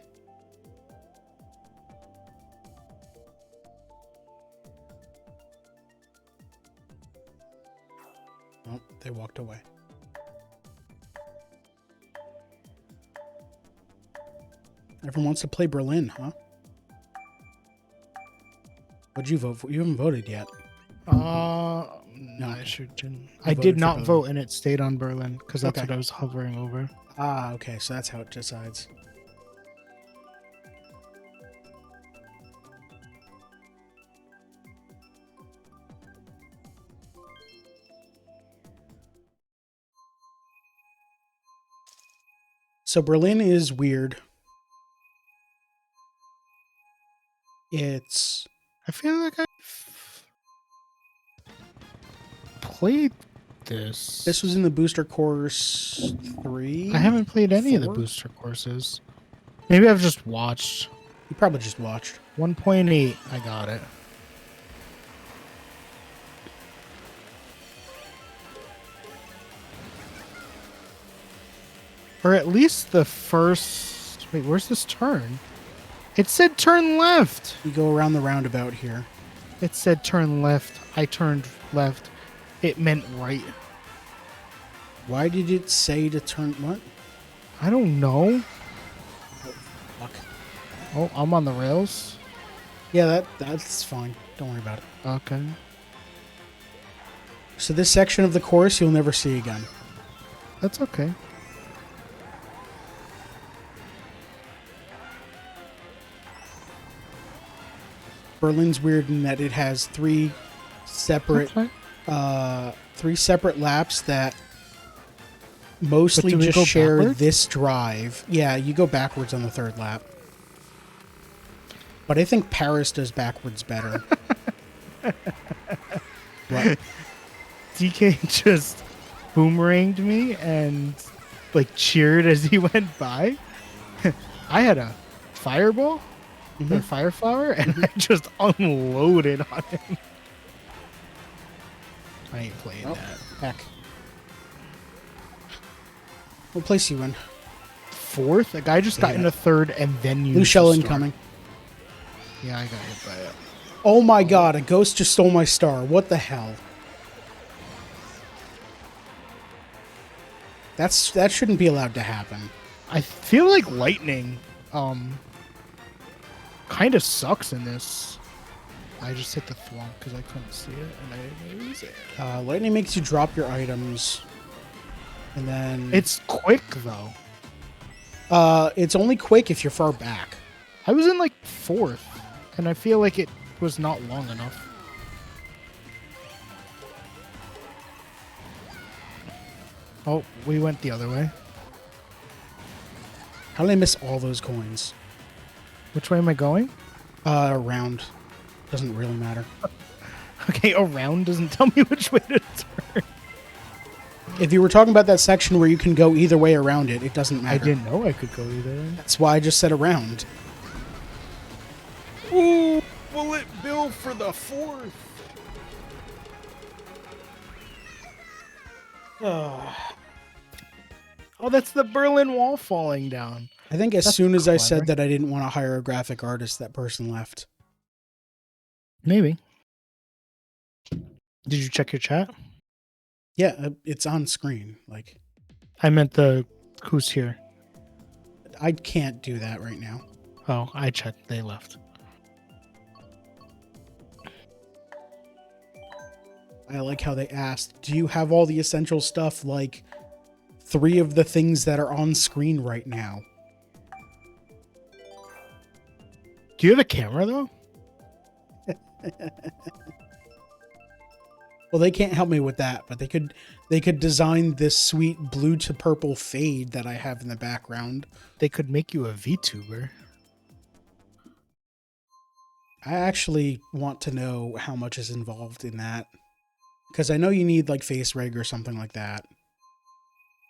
Oh, they walked away. Everyone wants to play Berlin, huh? What'd you vote for? You haven't voted yet.
No, I sure didn't. I
voted
did
for
not
Berlin.
vote, and it stayed on Berlin because that's
Okay.
what I was hovering over.
Ah, okay, so that's how it decides. So Berlin is weird. It's...
I feel like I've played this.
This was in the booster course 3?
I haven't played any of the
4?
booster courses. Maybe I've just watched.
You probably just watched.
1.8. I got it. Or at least the first... Wait, where's this turn? It said turn left.
You go around the roundabout here.
It said turn left. I turned left. It meant right.
Why did it say to turn... What?
I don't know.
Fuck.
Oh, I'm on the rails.
Yeah, that's fine. Don't worry about it.
Okay.
So this section of the course you'll never see again.
That's okay.
Berlin's weird in that it has 3 separate...
Okay.
3 separate laps that mostly
do we
just
go
share
backwards?
this drive. Yeah, you go backwards on the 3rd lap. But I think Paris does backwards better. What?
DK just boomeranged me and like cheered as he went by. I had a fireball or fire flower and I just unloaded on him. I ain't playing
Oh,
that.
heck. What place you in?
4th? A guy just got
Yeah.
into 3rd and then used
Blue shell
the star.
incoming.
Yeah, I got hit by it.
Oh my god, a ghost just stole my star. What the hell? That shouldn't be allowed to happen.
I feel like lightning kind of sucks in this. I just hit the thwomp because I couldn't see it and I didn't lose it.
Lightning makes you drop your items. And then...
It's quick though.
It's only quick if you're far back.
I was in like 4th and I feel like it was not long enough. Oh, we went the other way.
How did I miss all those coins?
Which way am I going?
Around. Doesn't really matter.
Okay, around doesn't tell me which way to turn.
If you were talking about that section where you can go either way around it, it doesn't matter.
I didn't know I could go either way.
That's why I just said around.
Ooh, Bullet Bill for the 4th. Oh, that's the Berlin Wall falling down.
I think as
That's
soon as I
clever.
said that I didn't want to hire a graphic artist, that person left.
Maybe. Did you check your chat?
Yeah, it's on screen. Like,
I meant the who's here.
I can't do that right now.
Oh, I checked. They left.
I like how they asked, do you have all the essential stuff, like 3 of the things that are on screen right now?
Do you have a camera, though?
Well, they can't help me with that, but they could design this sweet blue to purple fade that I have in the background.
They could make you a VTuber.
I actually want to know how much is involved in that. Because I know you need like face rig or something like that.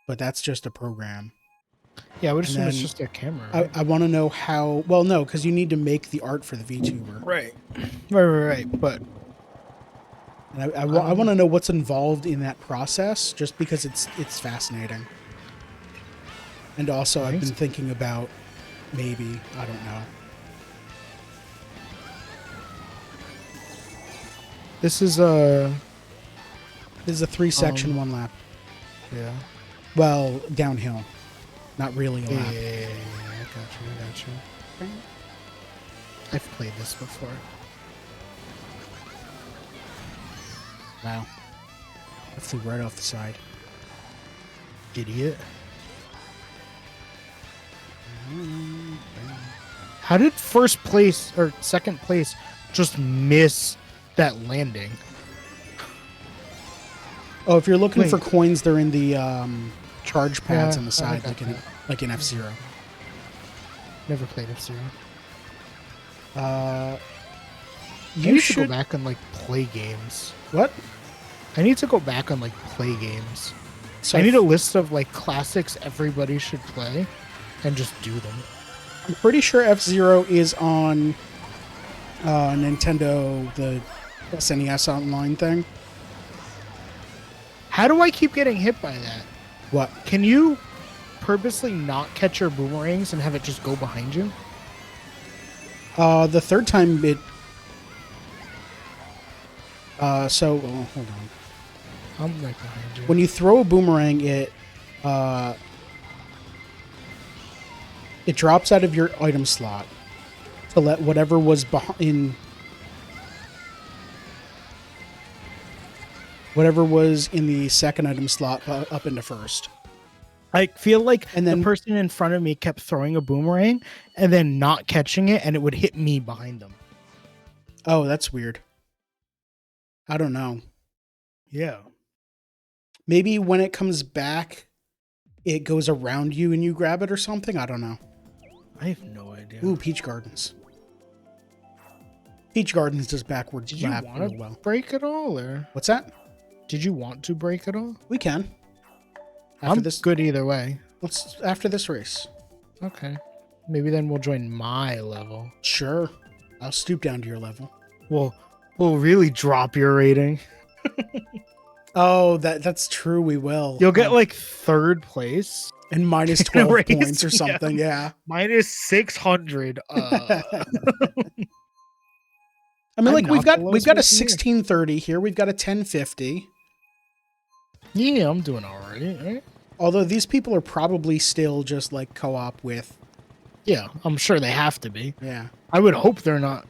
But that's just a program.
Yeah, I would assume it's just their camera. Right?
I want to know how... Well, no, because you need to make the art for the VTuber.
Right. Right. But...
And I want to know what's involved in that process, just because it's fascinating. And also, I've been thinking about maybe, I don't know.
This is a
3-section 1 lap.
Yeah.
Well, downhill, not really a lap.
Yeah, I got you. I've played this before.
Wow. I flew right off the side.
Idiot. How did first place or second place just miss that landing?
Oh, if you're looking for coins, they're in the charge pads on the side, like in F-Zero.
Never played F-Zero.
You
should go back and like play games.
What?
I need to go back and like play games.
So
I need a list of like classics everybody should play and just do them.
I'm pretty sure F-Zero is on Nintendo, the SNES Online thing.
How do I keep getting hit by that?
What?
Can you purposely not catch your boomerangs and have it just go behind you?
The third time it... hold on.
I'm right behind you.
When you throw a boomerang, it drops out of your item slot to let whatever was whatever was in the second item slot up into first.
I feel like
and then
the person in front of me kept throwing a boomerang and then not catching it, and it would hit me behind them.
Oh, that's weird. I don't know.
Yeah.
Maybe when it comes back, it goes around you and you grab it or something? I don't know.
I have no idea.
Ooh, Peach Gardens. Peach Gardens does backward
Did you
lap
want
real
to
well.
break it all, or
What's that?
did you want to break it all?
We can.
I'm good either way.
Let's after this race.
Okay. Maybe then we'll join my level.
Sure. I'll stoop down to your level.
We'll really drop your rating.
Oh, that's true. We will.
You'll get like third place
and minus 12 points or something. Yeah.
Minus 600.
I mean, like we've got a 1630 here. We've got a 1050.
Yeah, I'm doing all right.
Although these people are probably still just like co-op with.
Yeah, I'm sure they have to be.
Yeah.
I would hope they're not.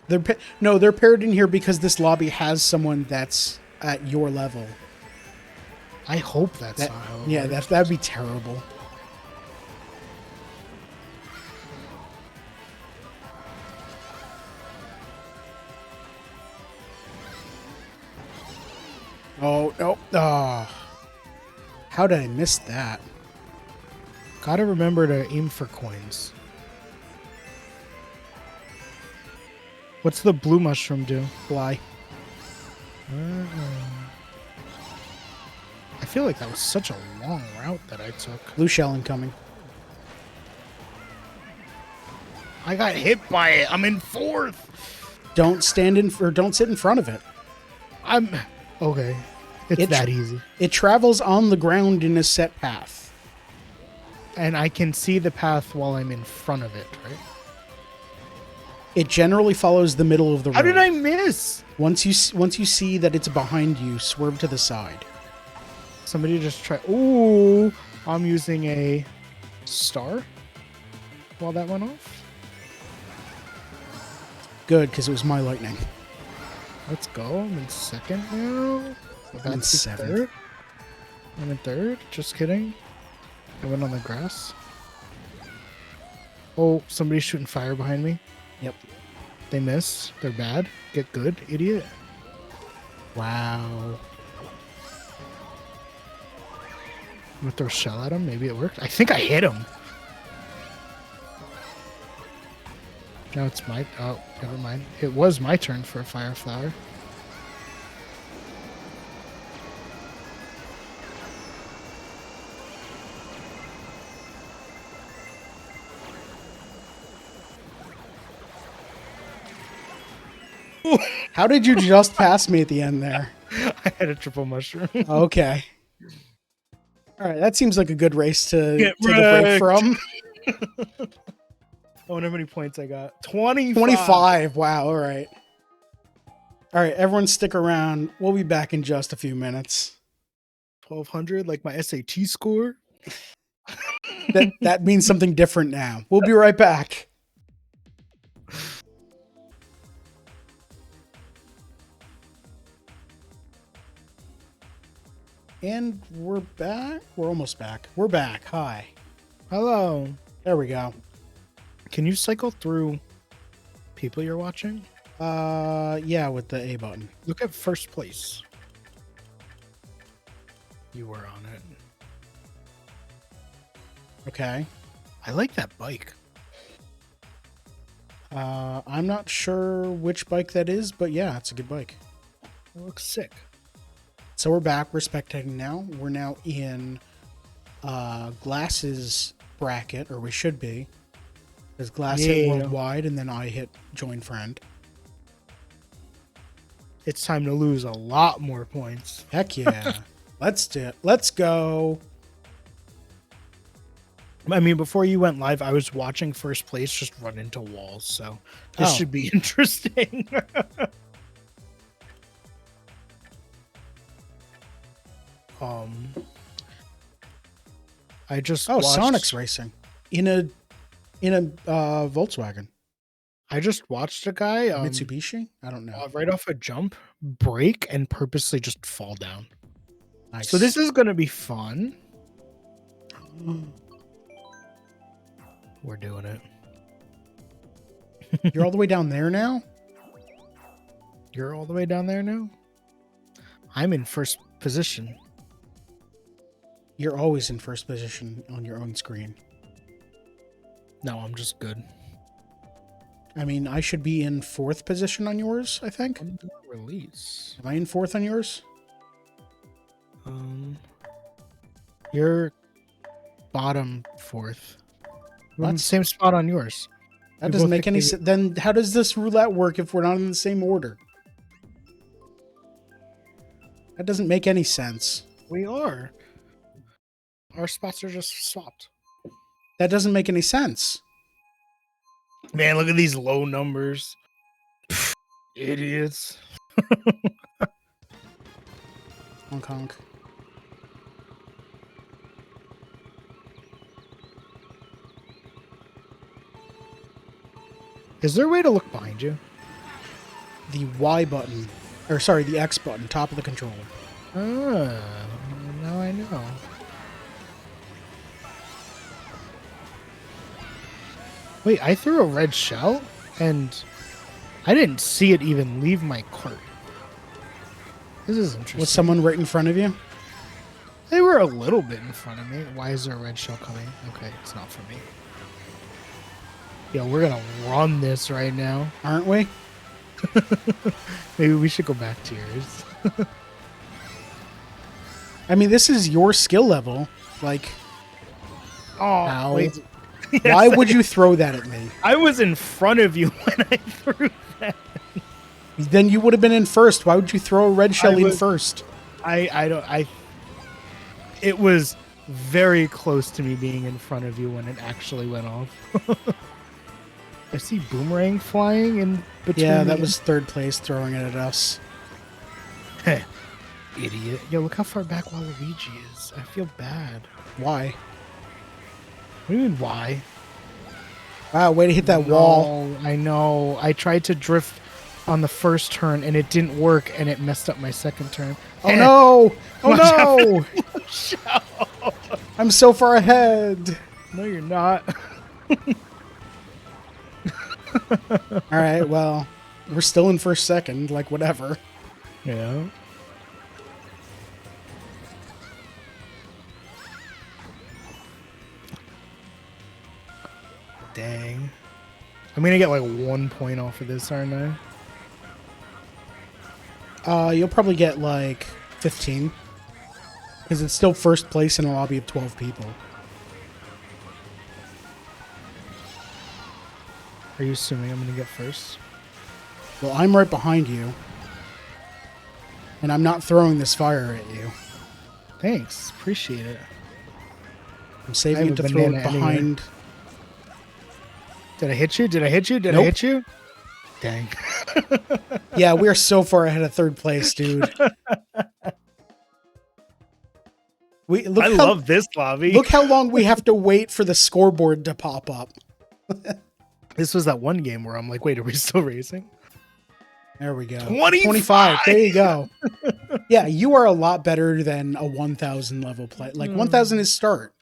They're paired in here because this lobby has someone that's at your level.
I hope that's not how it works.
That'd be terrible. Oh, no. Oh. How did I miss that?
Gotta remember to aim for coins. What's the blue mushroom do?
Fly.
I feel like that was such a long route that I took.
Blue shell incoming.
I got hit by it. I'm in fourth.
Don't sit in front of it.
I'm okay. It's that easy.
It travels on the ground in a set path.
And I can see the path while I'm in front of it, right?
It generally follows the middle of the road.
How did I miss?
Once you see that it's behind you, swerve to the side.
Somebody just try. Ooh, I'm using a star while that went off.
Good, because it was my lightning.
Let's go. I'm in second now.
I'm in seventh.
I'm in third. Just kidding. I went on the grass. Oh, somebody's shooting fire behind me.
Yep.
They missed. They're bad. Get good, idiot.
Wow.
I'm gonna throw a shell at him. Maybe it worked. I think I hit him. Now it's my... Oh, never mind. It was my turn for a fire flower.
How did you just pass me at the end there?
I had a triple mushroom.
Okay. All right, that seems like a good race to
Get
take a break
wrecked.
from.
I wonder how many points I got. 25.
25. Wow, all right. All right, everyone stick around. We'll be back in just a few minutes.
1200, like my SAT score.
That means something different now. We'll be right back. And we're back. We're almost back. We're back. Hi.
Hello.
There we go.
Can you cycle through people you're watching?
Yeah, with the A button.
Look at first place. You were on it.
Okay.
I like that bike.
I'm not sure which bike that is, but yeah, it's a good bike.
It looks sick.
So we're back. We're spectating now. We're now in Glass's bracket, or we should be. Because Glass hit worldwide, and then I hit join friend.
It's time to lose a lot more points.
Heck yeah. Let's do it. Let's go.
I mean, before you went live, I was watching first place just run into walls, so this should be interesting. I just watched...
Sonic's racing in a Volkswagen.
I just watched a guy
Mitsubishi. I don't know.
Right off a jump, brake and purposely just fall down.
Nice.
So this is gonna be fun. We're doing it.
You're all the way down there now?
You're all the way down there now? I'm in first position.
You're always in first position on your own screen.
No, I'm just good.
I mean, I should be in fourth position on yours, I think.
Release.
Am I in fourth on yours?
You're bottom fourth.
What?
I'm the same spot on yours.
That doesn't make any sense. Then how does this roulette work if we're not in the same order? That doesn't make any sense.
We are. Our spots are just swapped.
That doesn't make any sense.
Man, look at these low numbers. Pfft, idiots.
Honk honk.
Is there a way to look behind you?
The Y button. Or sorry, the X button, top of the controller.
Ah, now I know. Wait, I threw a red shell and I didn't see it even leave my cart. This is interesting.
Was someone right in front of you?
They were a little bit in front of me. Why is there a red shell coming? Okay, it's not for me. Yo, we're gonna run this right now.
Aren't we?
Maybe we should go back to yours.
I mean, this is your skill level. Like,
oh, wait. Yes,
Why would you throw that at me?
I was in front of you when I threw that.
Then you would have been in first. Why would you throw a red shell in first?
It was very close to me being in front of you when it actually went off. I see Boomerang flying in between.
Yeah, that was third place throwing it at us.
Idiot. Yo, look how far back Waluigi is. I feel bad.
Why?
What do you mean, why?
Wow, way to hit that wall.
I know. I tried to drift on the first turn and it didn't work and it messed up my second turn.
Oh no! Oh no! I'm so far ahead.
No, you're not.
All right, well, we're still in first, second, like whatever.
Yeah. Dang. I'm gonna get like 1 point off of this, aren't I?
You'll probably get like 15. Because it's still first place in a lobby of 12 people.
Are you assuming I'm gonna get first?
Well, I'm right behind you. And I'm not throwing this fire at you.
Thanks. Appreciate it.
I'm saving it to throw it behind. Anyway.
Did I hit you? Did I hit you? Did
Nope.
I hit you? Dang.
Yeah, we are so far ahead of third place, dude.
I love this lobby.
Look how long we have to wait for the scoreboard to pop up.
This was that one game where I'm like, wait, are we still racing?
There we go.
25.
There you go. Yeah, you are a lot better than a 1,000 level play. Like 1,000 is start.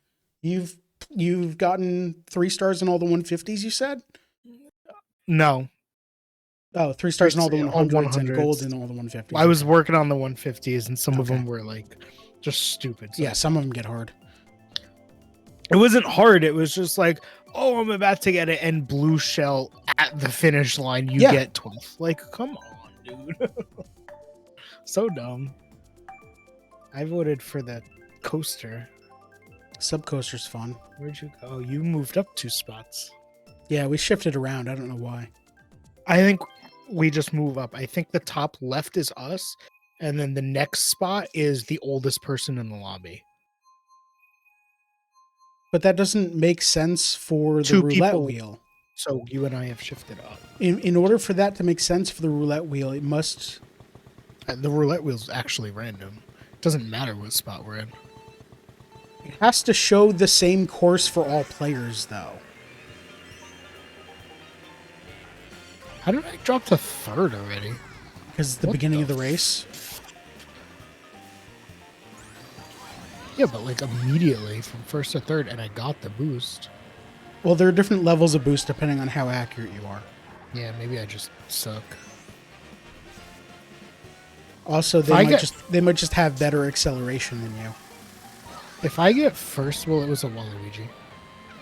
You've gotten 3 stars in all the 150s, you said?
No.
Oh, 3 stars in all the 100s and gold in all the 150s.
I was working on the 150s and some of them were like just stupid.
So. Yeah, some of them get hard.
It wasn't hard. It was just like, oh, I'm about to get it, and blue shell at the finish line, you get 12. Like, come on, dude. So dumb. I voted for that coaster.
Subcoaster's fun.
Where'd you go? You moved up 2 spots.
Yeah, we shifted around. I don't know why.
I think we just move up. I think the top left is us, and then the next spot is the oldest person in the lobby.
But that doesn't make sense for the roulette wheel.
So you and I have shifted up.
In order for that to make sense for the roulette wheel, it must...
The roulette wheel's actually random. It doesn't matter what spot we're in.
It has to show the same course for all players, though.
How did I drop to 3rd already?
Because it's the beginning of the race.
Yeah, but like immediately from 1st to 3rd, and I got the boost.
Well, there are different levels of boost depending on how accurate you are.
Yeah, maybe I just suck.
Also, they might just have better acceleration than you.
If I get first, well, it was a Waluigi.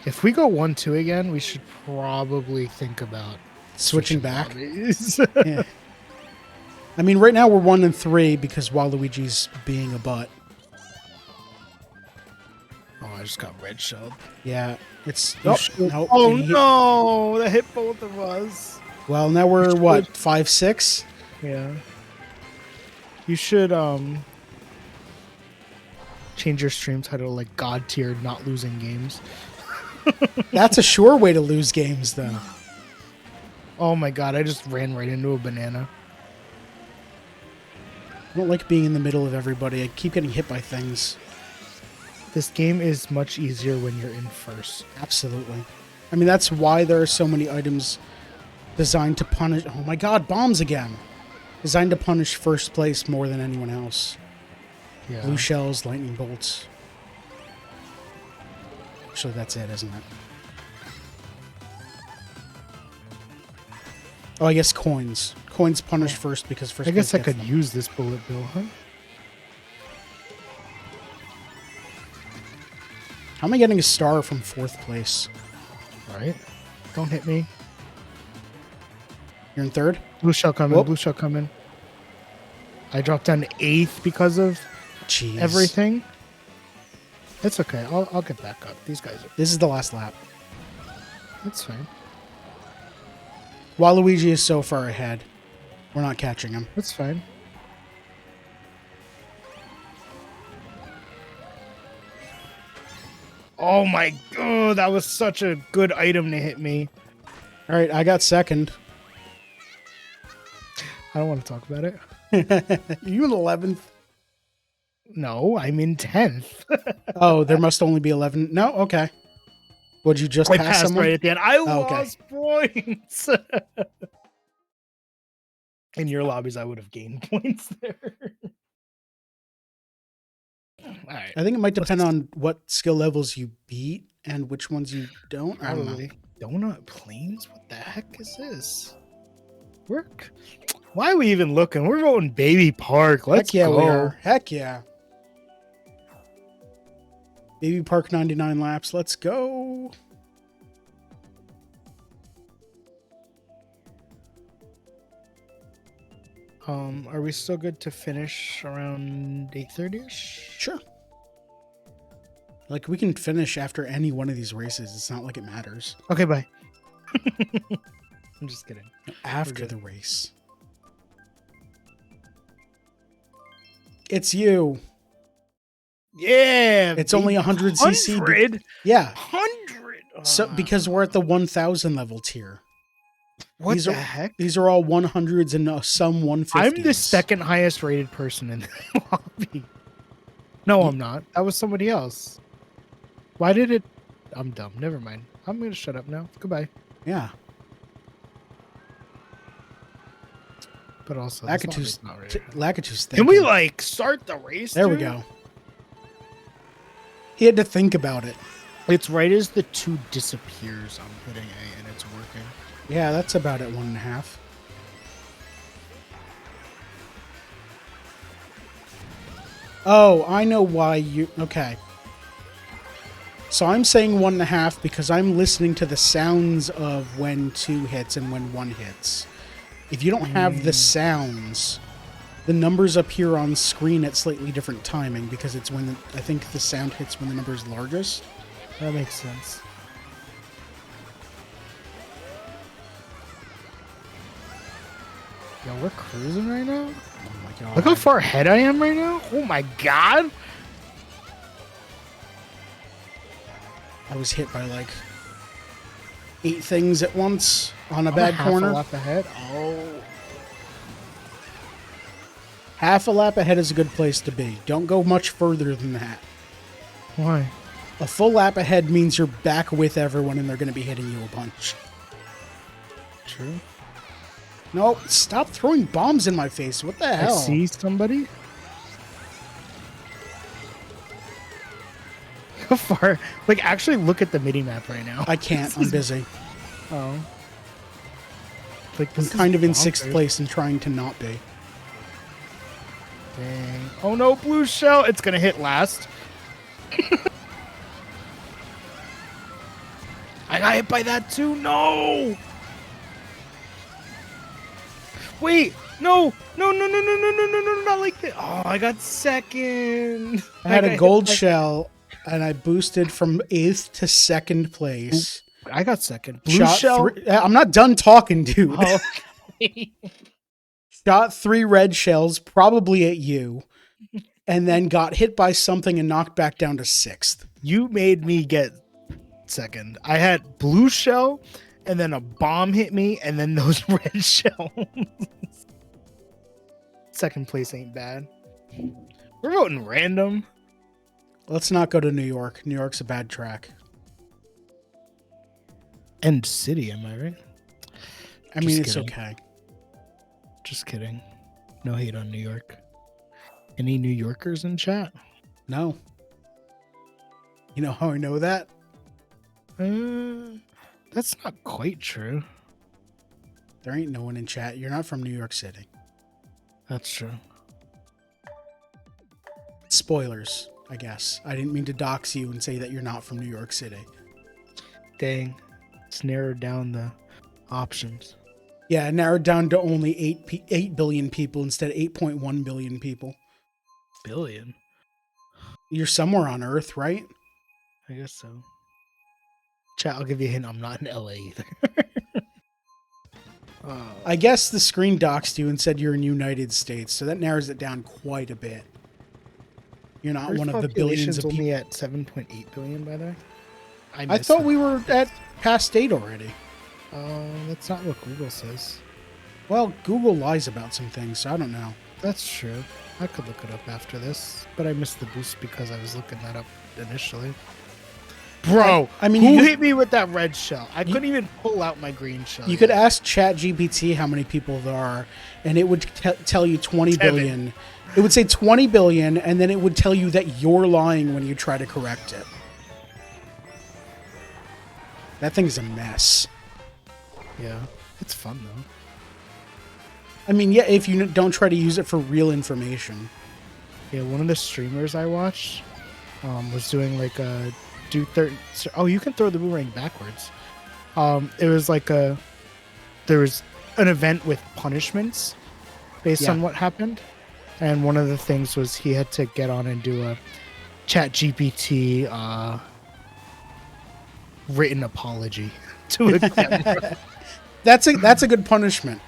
If we go 1-2 again, we should probably think about
switching back. Yeah. I mean, right now we're 1-3 because Waluigi's being a butt.
Oh, I just got red shelled.
Yeah, it's...
Oh, no! That hit both of us.
Well, now we're, what, 5-6?
Yeah. You should, change your stream title like God tier, not losing games.
That's a sure way to lose games, though.
Oh my god, I just ran right into a banana.
I don't like being in the middle of everybody. I keep getting hit by things.
This game is much easier when you're in first.
Absolutely. I mean, that's why there are so many items designed to punish... Oh my god, bombs again! Designed to punish first place more than anyone else. Yeah. Blue shells, lightning bolts. Actually, that's it, isn't it? Oh, I guess coins. Coins punish first because first.
I guess I could use this bullet bill, huh?
How am I getting a star from 4th place?
Right. Don't hit me.
You're in 3rd?
Blue shell coming. Whoop. Blue shell coming. I dropped down to 8th because of everything. It's okay. I'll get back up. These guys are...
This is the last lap.
That's fine.
Waluigi is so far ahead. We're not catching him.
That's fine. Oh my god, that was such a good item to hit me.
All right, I got second.
I don't want to talk about it.
You in 11th?
No, I'm in 10th.
Oh, there must only be 11. No, okay. Would you just
I
pass
passed
someone?
right at the end. I
okay.
lost points. In your lobbies, I would have gained points there. All right.
I think it might depend on what skill levels you beat and which ones you don't.
Probably. Donut Plains? What the heck is this? Work? Why are we even looking? We're voting Baby Park. Let's
Heck yeah,
go.
we are. Heck yeah. Baby Park 99 laps. Let's go.
Are we still good to finish around 8:30ish?
Sure. Like, we can finish after any one of these races. It's not like it matters.
Okay, bye. I'm just kidding.
After the race. It's you.
Yeah.
It's only 100 cc.
100?
Yeah.
100?
So because we're at the 1000 level tier.
What the heck?
These are all 100s and some 150s.
I'm the second highest rated person in the lobby. No, I'm not. That was somebody else. Why did it... I'm dumb. Never mind. I'm going to shut up now. Goodbye.
Yeah.
But also,
Lakitu's thinking.
Can we, like, start the race?
There we go. He had to think about it.
It's right as the 2 disappears. I'm hitting A and it's working.
Yeah, that's about at 1.5. Oh, I know why you... Okay. So I'm saying 1.5 because I'm listening to the sounds of when 2 hits and when 1 hits. If you don't have the sounds, the numbers appear on screen at slightly different timing because it's when I think the sound hits when the number is largest.
That makes sense. Yo, we're cruising right now?
Oh my god.
Look how far ahead I am right now. Oh my god.
I was hit by like 8 things at once on a
I'm
bad corner.
Half a lap ahead. Oh.
Half a lap ahead is a good place to be. Don't go much further than that.
Why?
A full lap ahead means you're back with everyone and they're going to be hitting you a bunch.
True.
No, stop throwing bombs in my face. What the hell?
I see somebody. How far? Like, actually look at the mini-map right now.
I can't. I'm busy.
Oh. Like,
I'm kind of in 6th place and trying to not be.
Dang. Oh no, blue shell. It's going to hit last. I got hit by that too. No. Wait. No. No, not like that. Oh, I got second.
I had a gold shell and I boosted from 8th to 2nd place.
I got second. Blue shell.
I'm not done talking, dude.
Oh.
Shot 3 red shells, probably at you, and then got hit by something and knocked back down to 6th.
You made me get second. I had blue shell, and then a bomb hit me, and then those red shells. Second place ain't bad. We're voting random.
Let's not go to New York. New York's a bad track.
End city, am I right?
I mean, it's okay.
Just kidding. No hate on New York. Any New Yorkers in chat?
No. You know how I know that?
That's not quite true.
There ain't no one in chat. You're not from New York City.
That's true.
Spoilers, I guess. I didn't mean to dox you and say that you're not from New York City.
Dang. It's narrowed down the options.
Yeah, narrowed down to only 8 billion people instead of 8.1 billion people.
Billion?
You're somewhere on Earth, right?
I guess so. Chat, I'll give you a hint. I'm not in LA either.
I guess the screen doxed you and said you're in United States, so that narrows it down quite a bit. You're not
Earth
one of the billions of people.
only at 7.8 billion, by the way.
I thought we were at past 8 already.
That's not what Google says.
Well, Google lies about some things, so I don't know.
That's true. I could look it up after this, but I missed the boost because I was looking that up initially. Bro, I mean, who hit me with that red shell? I couldn't even pull out my green shell.
You could ask ChatGPT how many people there are, and it would tell you 20 billion. It would say 20 billion, and then it would tell you that you're lying when you try to correct it. That thing's a mess.
Yeah, it's fun, though.
I mean, yeah, if you don't try to use it for real information.
Yeah, one of the streamers I watched was doing like a... Oh, you can throw the boomerang backwards. It was like there was an event with punishments based on what happened, and one of the things was he had to get on and do a ChatGPT written apology to a camera.
That's a good punishment.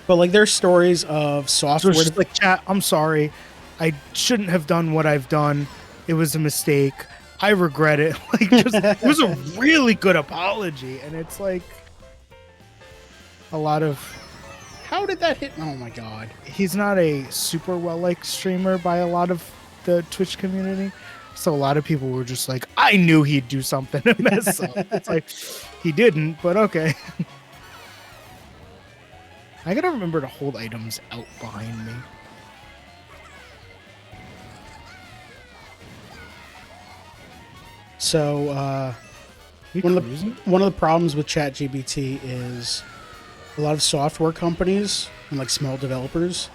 But like, there's stories of software.
So it's just like, chat, I'm sorry, I shouldn't have done what I've done. It was a mistake. I regret it. Like, just, it was a really good apology, and it's like a lot of.
How did that hit? Oh my god!
He's not a super well-liked streamer by a lot of the Twitch community, so a lot of people were just like, "I knew he'd do something to mess up." It's like he didn't, but okay. I gotta remember to hold items out behind me.
So, one of the problems with ChatGPT is a lot of software companies and like small developers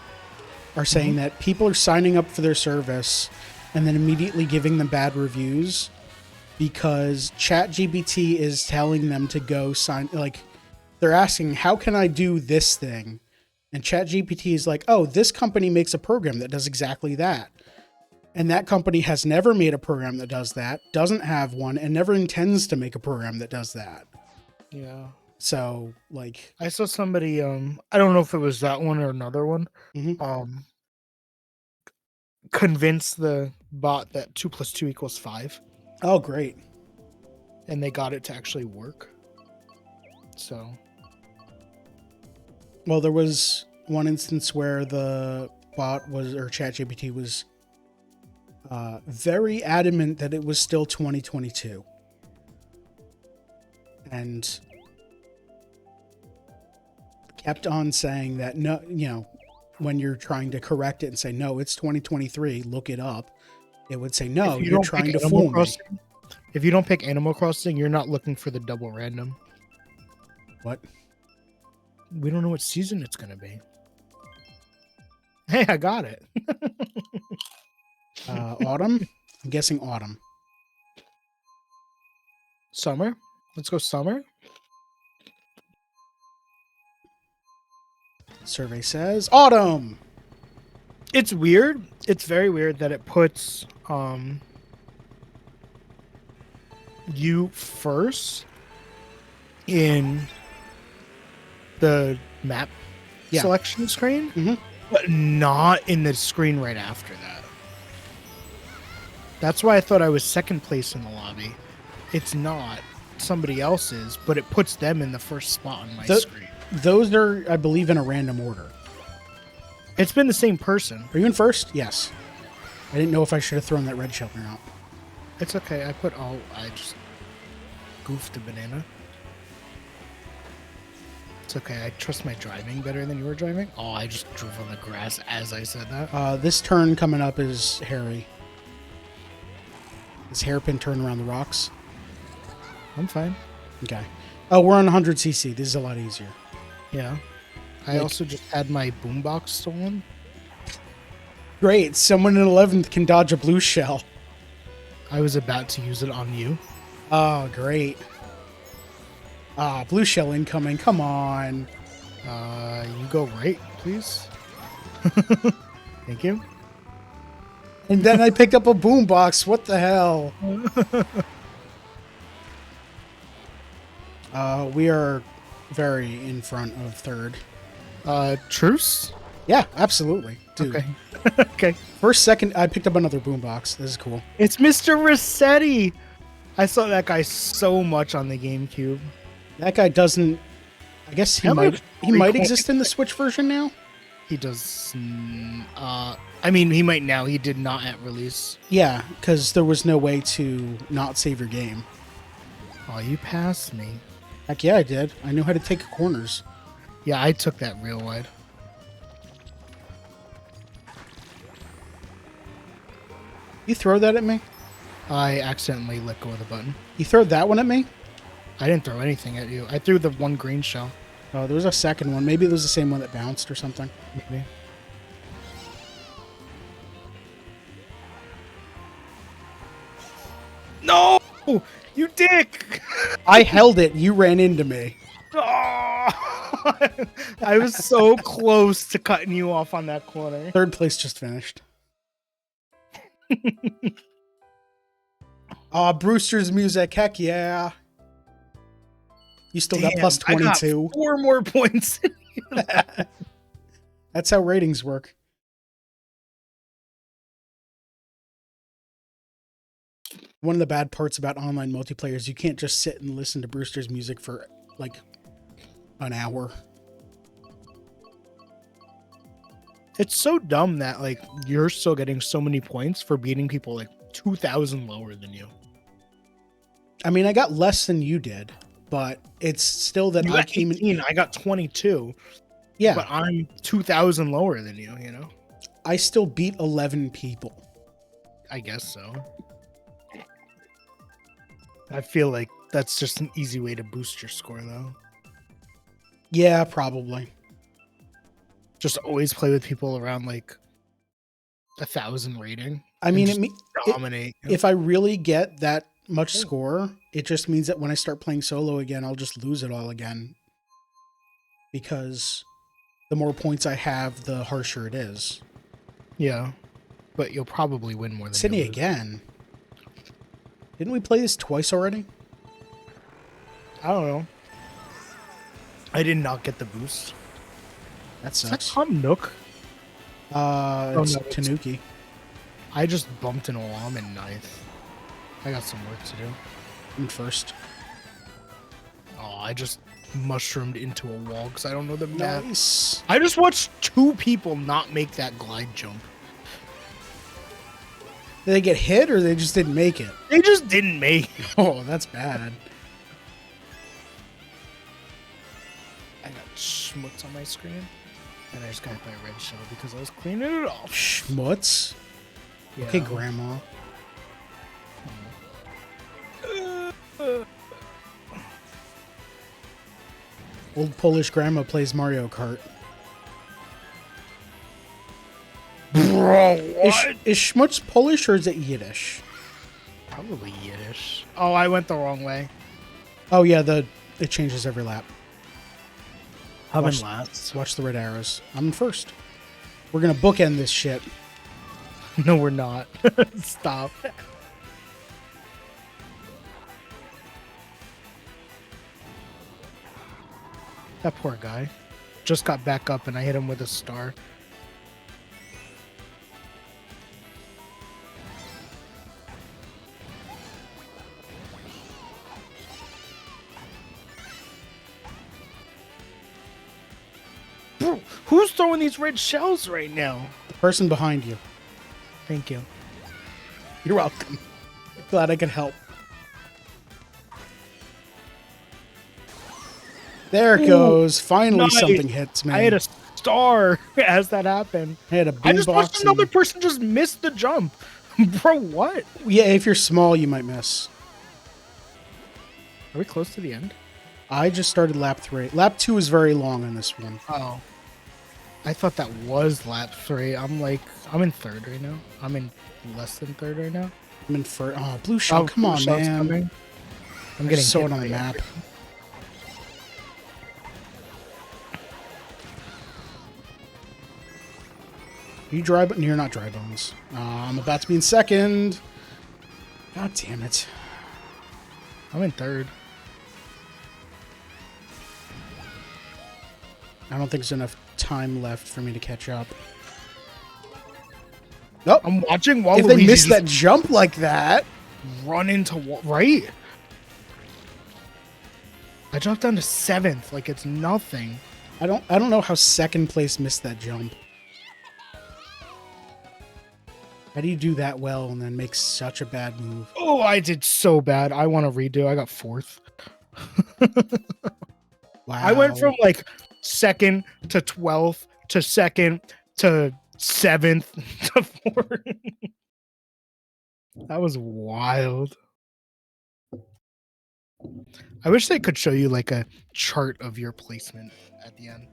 are saying that people are signing up for their service and then immediately giving them bad reviews because ChatGPT is telling them to go sign. Like, they're asking, "How can I do this thing?" And ChatGPT is like, "Oh, this company makes a program that does exactly that." And that company has never made a program that does that, doesn't have one, and never intends to make a program that does that.
Yeah.
So, like,
I saw somebody, I don't know if it was that one or another one, convince the bot that 2 + 2 = 5.
Oh, great.
And they got it to actually work. So.
Well, there was one instance where the bot was, or ChatGPT was, very adamant that it was still 2022. And kept on saying that, no, you know, when you're trying to correct it and say, no, it's 2023, look it up, it would say, no, you're trying to fool me.
If you don't pick Animal Crossing, you're not looking for the double random.
What?
We don't know what season it's going to be. Hey, I got it.
Autumn? I'm guessing autumn.
Summer? Let's go summer.
Survey says autumn.
It's weird. It's very weird that it puts you first in the map selection screen, but not in the screen right after that. That's why I thought I was second place in the lobby. It's not. Somebody else is, but it puts them in the first spot on my screen.
Those are, I believe, in a random order.
It's been the same person.
Are you in first? Yes. I didn't know if I should have thrown that red shell or not.
It's okay. I just goofed a banana. It's okay. I trust my driving better than you were driving. Oh, I just drove on the grass as I said that.
This turn coming up is hairy. This hairpin turn around the rocks.
I'm fine.
Okay. Oh, we're on 100cc. This is a lot easier.
Yeah. I also just had my boombox stolen.
Great. Someone in 11th can dodge a blue shell.
I was about to use it on you.
Oh, great. Ah, blue shell incoming. Come on.
You go right, please. Thank you.
And then I picked up a boombox. What the hell? We are very in front of third.
Truce?
Yeah, absolutely. Dude.
Okay. Okay.
First, second, I picked up another boombox. This is cool.
It's Mr. Rossetti! I saw that guy so much on the GameCube.
That guy doesn't... I guess he might exist in the Switch version now?
He does... I mean, he might now. He did not at release.
Yeah, because there was no way to not save your game.
Oh, you passed me.
Heck yeah, I did. I knew how to take corners.
Yeah, I took that real wide.
You throw that at me?
I accidentally let go of the button.
You throw that one at me?
I didn't throw anything at you. I threw the one green shell.
Oh, there was a second one. Maybe it was the same one that bounced or something.
Maybe. No! You dick!
I held it. You ran into me.
Oh! I was so close to cutting you off on that corner.
Third place just finished. Brewster's music. Heck yeah. You still got plus 22.
I got 4 more points.
That's how ratings work. One of the bad parts about online multiplayer is you can't just sit and listen to Brewster's music for like an hour.
It's so dumb that like you're still getting so many points for beating people like 2,000 lower than you.
I mean, I got less than you did, but it's still that
I came in. I got 22.
Yeah,
but I'm 2,000 lower than you. You know,
I still beat 11 people.
I guess so. I feel like that's just an easy way to boost your score, though.
Yeah, probably.
Just always play with people around like 1,000 rating.
I mean,
dominate.
If I really get that much score, it just means that when I start playing solo again, I'll just lose it all again. Because the more points I have, the harsher it is.
Yeah, but you'll probably win more than
Sydney again. Didn't we play this twice already?
I don't know. I did not get the boost.
That
Is that
sucks.
Tom Nook?
It's Tanuki.
I just bumped into wall. I'm in 9th. I got some work to do.
I'm first.
Oh, I just mushroomed into a wall because I don't know the map.
Nice.
I just watched 2 people not make that glide jump.
Did they get hit or they just didn't make it?
They just didn't make it.
Oh, that's bad.
I got schmutz on my screen. And I just got hit by a red shell because I was cleaning it off.
Schmutz?
Yeah.
Okay, Grandma. Old Polish grandma plays Mario Kart.
Bro, what?
Is Schmutz Polish or is it Yiddish?
Probably Yiddish. Oh, I went the wrong way.
Oh yeah, it changes every lap.
I'm in last.
Watch the red arrows. I'm in first. We're gonna bookend this shit.
No, we're not. Stop. That poor guy. Just got back up and I hit him with a star. Bro, who's throwing these red shells right now?
The person behind you.
Thank you.
You're welcome. Glad I could help. There it goes. Finally,
nice.
Something hits me.
I had a star as that happened.
I had a
I just watched
boombox.
another person just miss the jump. Bro, what?
Yeah, if you're small, you might miss.
Are we close to the end?
I just started lap 3. Lap 2 is very long on this one.
Oh. I thought that was lap 3. I'm in third right now. I'm in less than third right now.
I'm in first. Oh, blue shell. Come on, man.
Coming. I'm
I
getting
saw
hit
it on
by
the map.
everything.
You dry, but you're not dry bones. I'm about to be in second. God damn it.
I'm in third.
I don't think there's enough time left for me to catch up. Nope.
I'm watching while
if they miss that jump like that,
run into right. I dropped down to 7th, like it's nothing.
I don't know how second place missed that jump. How do you do that well and then make such a bad move?
Oh, I did so bad. I want to redo. I got 4th.
Wow.
I went from like 2nd to 12th to 2nd to 7th to 4th. That was wild. I wish they could show you like a chart of your placement at the end.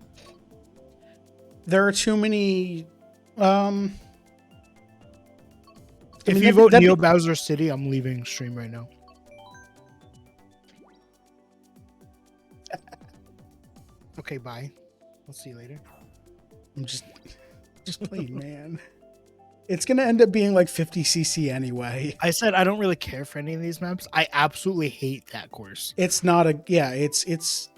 There are too many.
If you vote Neo Bowser City, I'm leaving stream right now. Okay, bye. We'll see you later.
I'm just playing, man. It's gonna end up being like 50cc anyway.
I said I don't really care for any of these maps. I absolutely hate that course.
It's not a it's.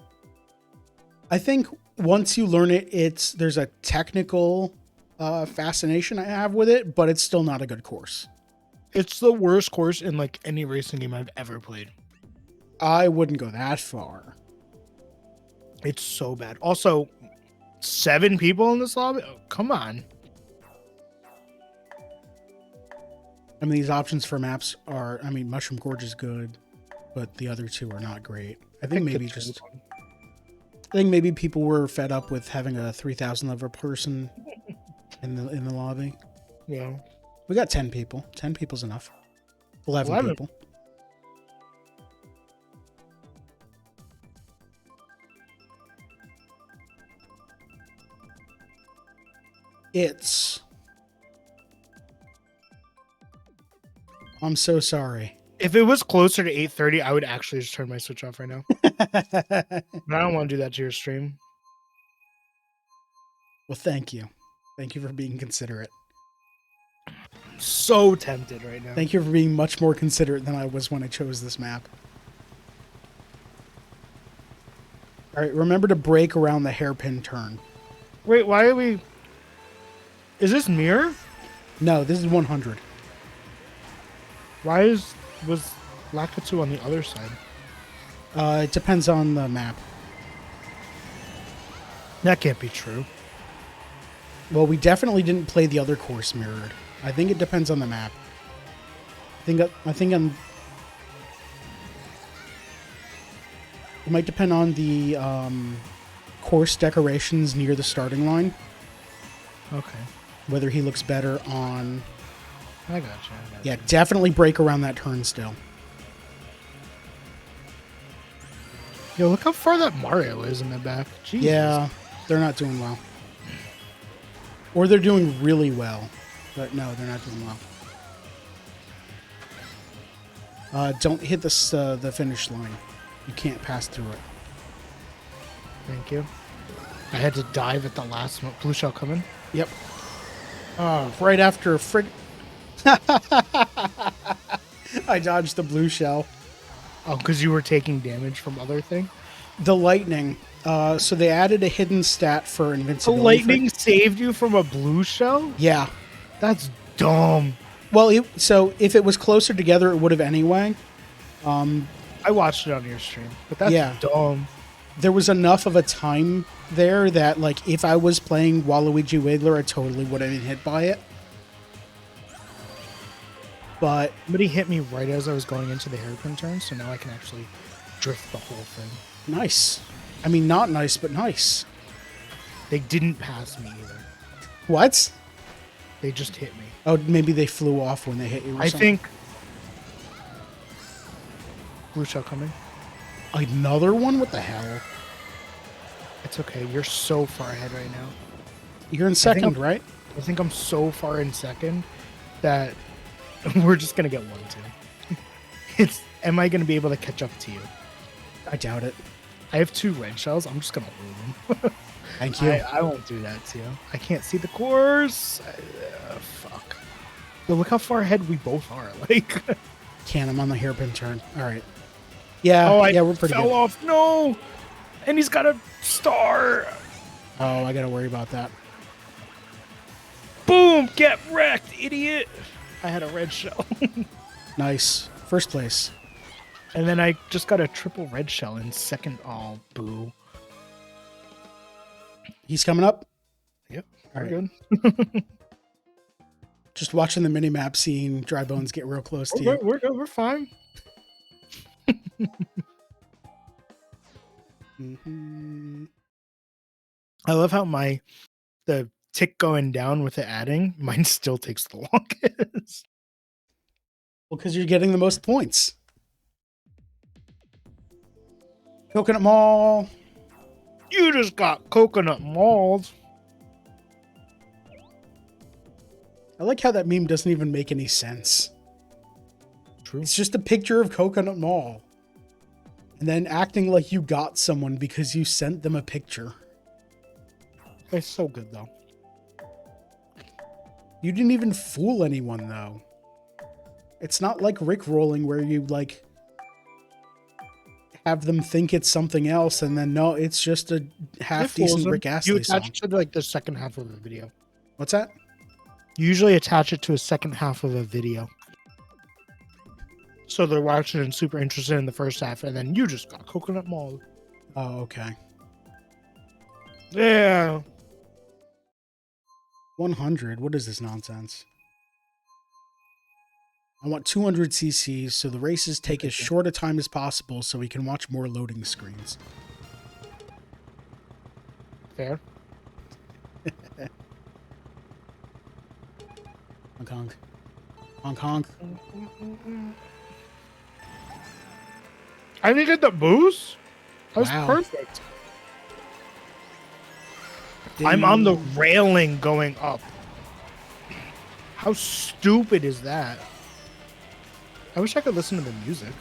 I think once you learn it, there's a technical fascination I have with it, but it's still not a good course.
It's the worst course in like any racing game I've ever played.
I wouldn't go that far.
It's so bad. Also, 7 people in this lobby? Oh, come on.
I mean, these options for maps are, I mean, Mushroom Gorge is good, but the other two are not great. I think maybe people were fed up with having a 3,000 level person in the lobby.
Yeah.
We got 10 people. 10 people's enough. 11 people. I'm so sorry.
If it was closer to 8:30, I would actually just turn my Switch off right now. But I don't want to do that to your stream.
Well, thank you. Thank you for being considerate.
I'm so tempted right now.
Thank you for being much more considerate than I was when I chose this map. All right, remember to brake around the hairpin turn.
Wait, why are we... Is this mirror?
No, this is 100.
Why was Lakitu on the other side?
It depends on the map.
That can't be true.
Well, we definitely didn't play the other course mirrored. I think it depends on the map. I think it might depend on the course decorations near the starting line.
Okay.
Whether he looks better on...
I got you.
Yeah, definitely brake around that turn still.
Yo, look how far that Mario is in the back. Jesus.
Yeah, they're not doing well. Or they're doing really well. But no, they're not doing well. Don't hit the finish line. You can't pass through it.
Thank you. I had to dive at the last one. Blue shell coming?
Yep. Right after I dodged the blue shell.
Oh, because you were taking damage from other thing?
The lightning. So they added a hidden stat for invincibility.
The lightning saved you from a blue shell?
Yeah.
That's dumb.
Well, so if it was closer together, it would have anyway.
I watched it on your stream, but that's dumb.
There was enough of a time there that, like, if I was playing Waluigi Wiggler, I totally would have been hit by it. But
somebody hit me right as I was going into the hairpin turn, so now I can actually drift the whole thing.
Nice. I mean, not nice, but nice.
They didn't pass me either.
What?
They just hit me.
Oh, maybe they flew off when they hit you or something.
think... Blue shell coming.
Another one? What the hell?
It's okay. You're so far ahead right now.
You're in second, right?
I think I'm so far in second that we're just going to get 1-2. Am I going to be able to catch up to you?
I doubt it.
I have 2 red shells. I'm just going to lose them.
Thank you.
I won't do that to you. I can't see the course. Fuck. Yo, look how far ahead we both are. Like,
I'm on the hairpin turn. All right. Yeah, we're pretty
fell
good.
off. No! And he's got a star.
Oh, I gotta worry about that.
Boom! Get wrecked, idiot! I had a red shell.
Nice. First place.
And then I just got a triple red shell in second. Oh, boo.
He's coming up.
Yep.
All
We're
right.
good.
Just watching the mini-map, seeing Dry Bones get real close to you.
We're good. We're fine.
Mm-hmm.
I love how the tick going down with the adding, mine still takes the longest.
Well, because you're getting the most points. Coconut Mall.
You just got coconut mauled.
I like how that meme doesn't even make any sense.
True.
It's just a picture of Coconut Mall. And then acting like you got someone because you sent them a picture.
It's so good, though.
You didn't even fool anyone, though. It's not like Rickrolling where you, like, have them think it's something else, and then, no, it's just a half-decent Rick Astley
You
song.
attach it to, like, the second half of a video.
What's that?
You usually attach it to a second half of a video. So they're watching and super interested in the first half, and then you just got coconut mauled.
Oh, okay.
Yeah.
100. What is this nonsense? I want 200 cc's so the races take as short a time as possible so we can watch more loading screens.
Fair.
Hong Kong. Hong Kong.
I didn't get the boost. That was
Wow.
perfect. I'm on the railing going up. How stupid is that? I wish I could listen to the music.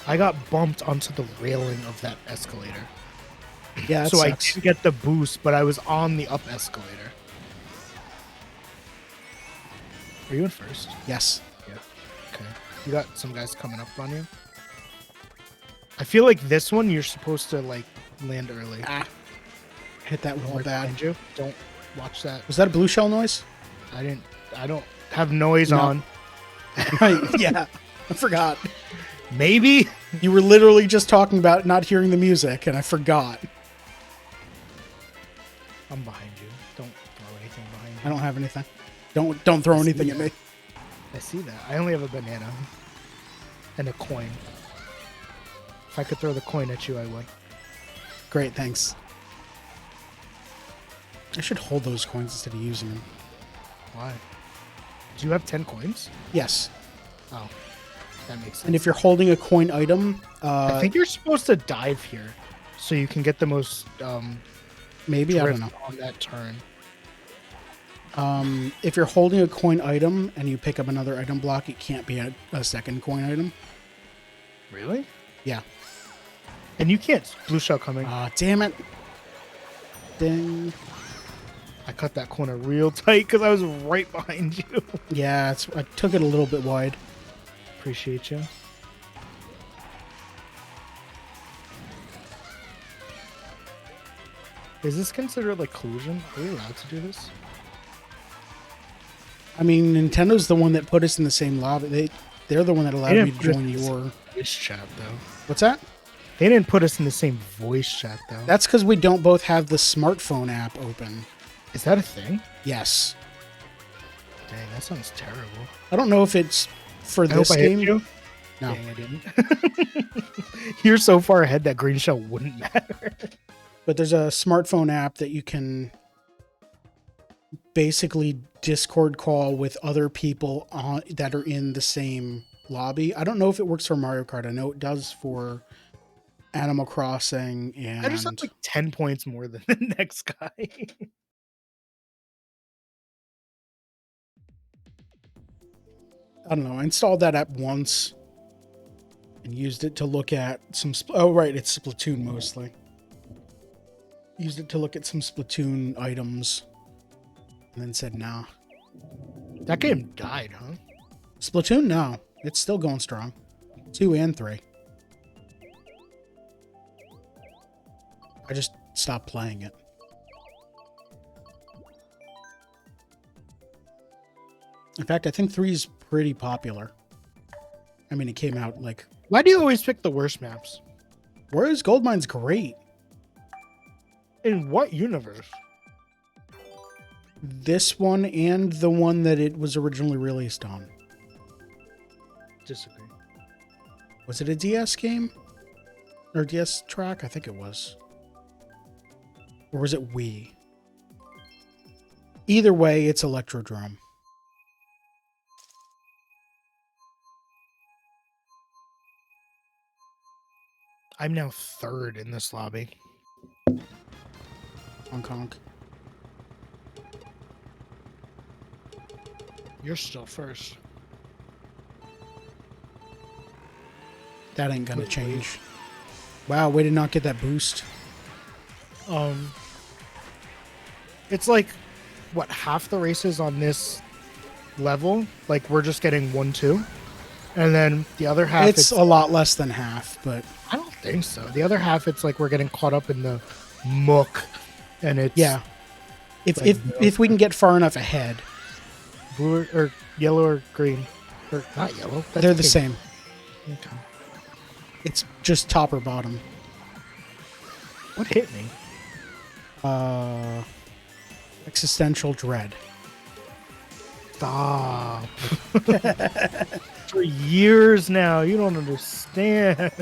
I got bumped onto the railing of that escalator.
Yeah,
so I didn't get the boost, but I was on the up escalator. Are you in first?
Yes.
Yeah. Okay. You got some guys coming up on you. I feel like this one you're supposed to like land early.
Ah. Hit that wall
Right
bad.
behind you. Don't watch that.
Was that a blue shell noise?
I don't have noise on.
Right. Yeah. I forgot.
Maybe.
You were literally just talking about not hearing the music, and I forgot.
I'm behind you. Don't throw anything behind you.
I don't have anything. Don't throw anything at me.
I see that. I only have a banana. And a coin. If I could throw the coin at you, I would.
Great, thanks. I should hold those coins instead of using them.
Why? Do you have 10 coins?
Yes.
Oh. That makes sense.
And if you're holding a coin item...
I think you're supposed to dive here. So you can get the most...
maybe, I don't know.
On that turn.
If you're holding a coin item and you pick up another item block, it can't be a second coin item.
Really?
Yeah.
And you can't. Blue shell coming.
Damn it. Ding.
I cut that corner real tight because I was right behind you.
Yeah, I took it a little bit wide.
Appreciate you. Is this considered like collusion? Are we allowed to do this?
I mean, Nintendo's the one that put us in the same lobby. They're the one that allowed me to join your
voice chat, though.
What's that?
They didn't put us in the same voice chat, though.
That's because we don't both have the smartphone app open.
Is that a thing?
Yes.
Dang, that sounds terrible.
I don't know if it's for this
hope I
game.
hit you.
No.
Dang, I didn't. You're so far ahead that green shell wouldn't matter.
But there's a smartphone app that you can basically Discord call with other people that are in the same lobby. I don't know if it works for Mario Kart. I know it does for Animal Crossing. And
I just have like 10 points more than the next guy.
I don't know. I installed that app once and used it to look at some... oh, right. It's Splatoon mostly. Used it to look at some Splatoon items and then said, nah.
That game died, huh?
Splatoon? No. It's still going strong. 2 and 3. I just stopped playing it. In fact, I think 3 is pretty popular. I mean, it came out like...
Why do you always pick the worst maps?
Wario's Goldmine's great.
In what universe?
This one and the one that it was originally released on.
Disagree.
Was it a DS game? Or DS track? I think it was. Or was it Wii? Either way, it's Electrodrome.
I'm now 3rd in this lobby.
Honk honk.
You're still 1st.
That ain't gonna change. Wow, way to not get that boost.
It's like, what, half the races on this level? Like, we're just getting 1-2? And then the other half...
It's a lot less than half, but...
I don't think so. The other half, it's like we're getting caught up in the muck. And it's...
Yeah.
Like,
if we can get far enough ahead.
Blue or yellow or green. Or not yellow.
They're the same.
Okay.
It's just top or bottom.
What hit me?
Existential dread.
Stop. For years now, you don't understand.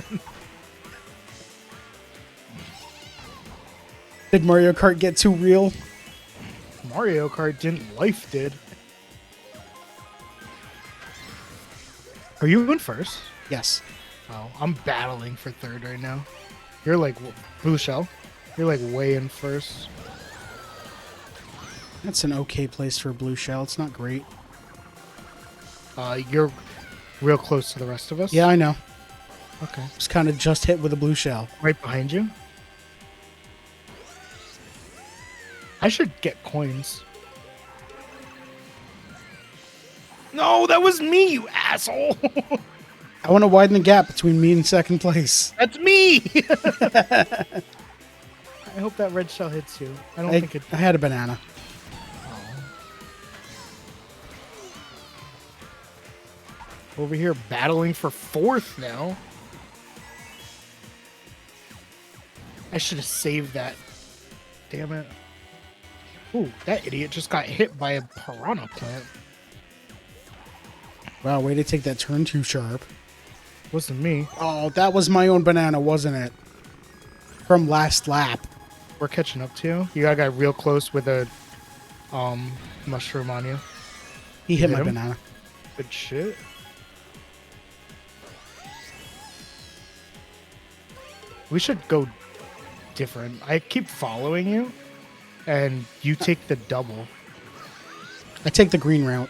Did Mario Kart get too real?
Mario Kart didn't. Life did. Are you in 1st?
Yes.
Oh, I'm battling for 3rd right now. You're like blue shell. You're like way in 1st.
That's an okay place for a blue shell. It's not great.
You're real close to the rest of us.
Yeah, I know.
Okay.
Just kind of just hit with a blue shell.
Right behind you. I should get coins. No, that was me, you asshole.
I want to widen the gap between me and 2nd place.
That's me. I hope that red shell hits you. I don't think it.
I had a banana.
Over here battling for 4th now. I should have saved that. Damn it. Ooh, that idiot just got hit by a piranha plant.
Wow, way to take that turn too sharp.
Wasn't me.
Oh, that was my own banana, wasn't it? From last lap.
We're catching up to you. You got real close with a mushroom on you.
He hit my
him?
banana.
Good shit. We should go different. I keep following you, and you take the double.
I take the green route.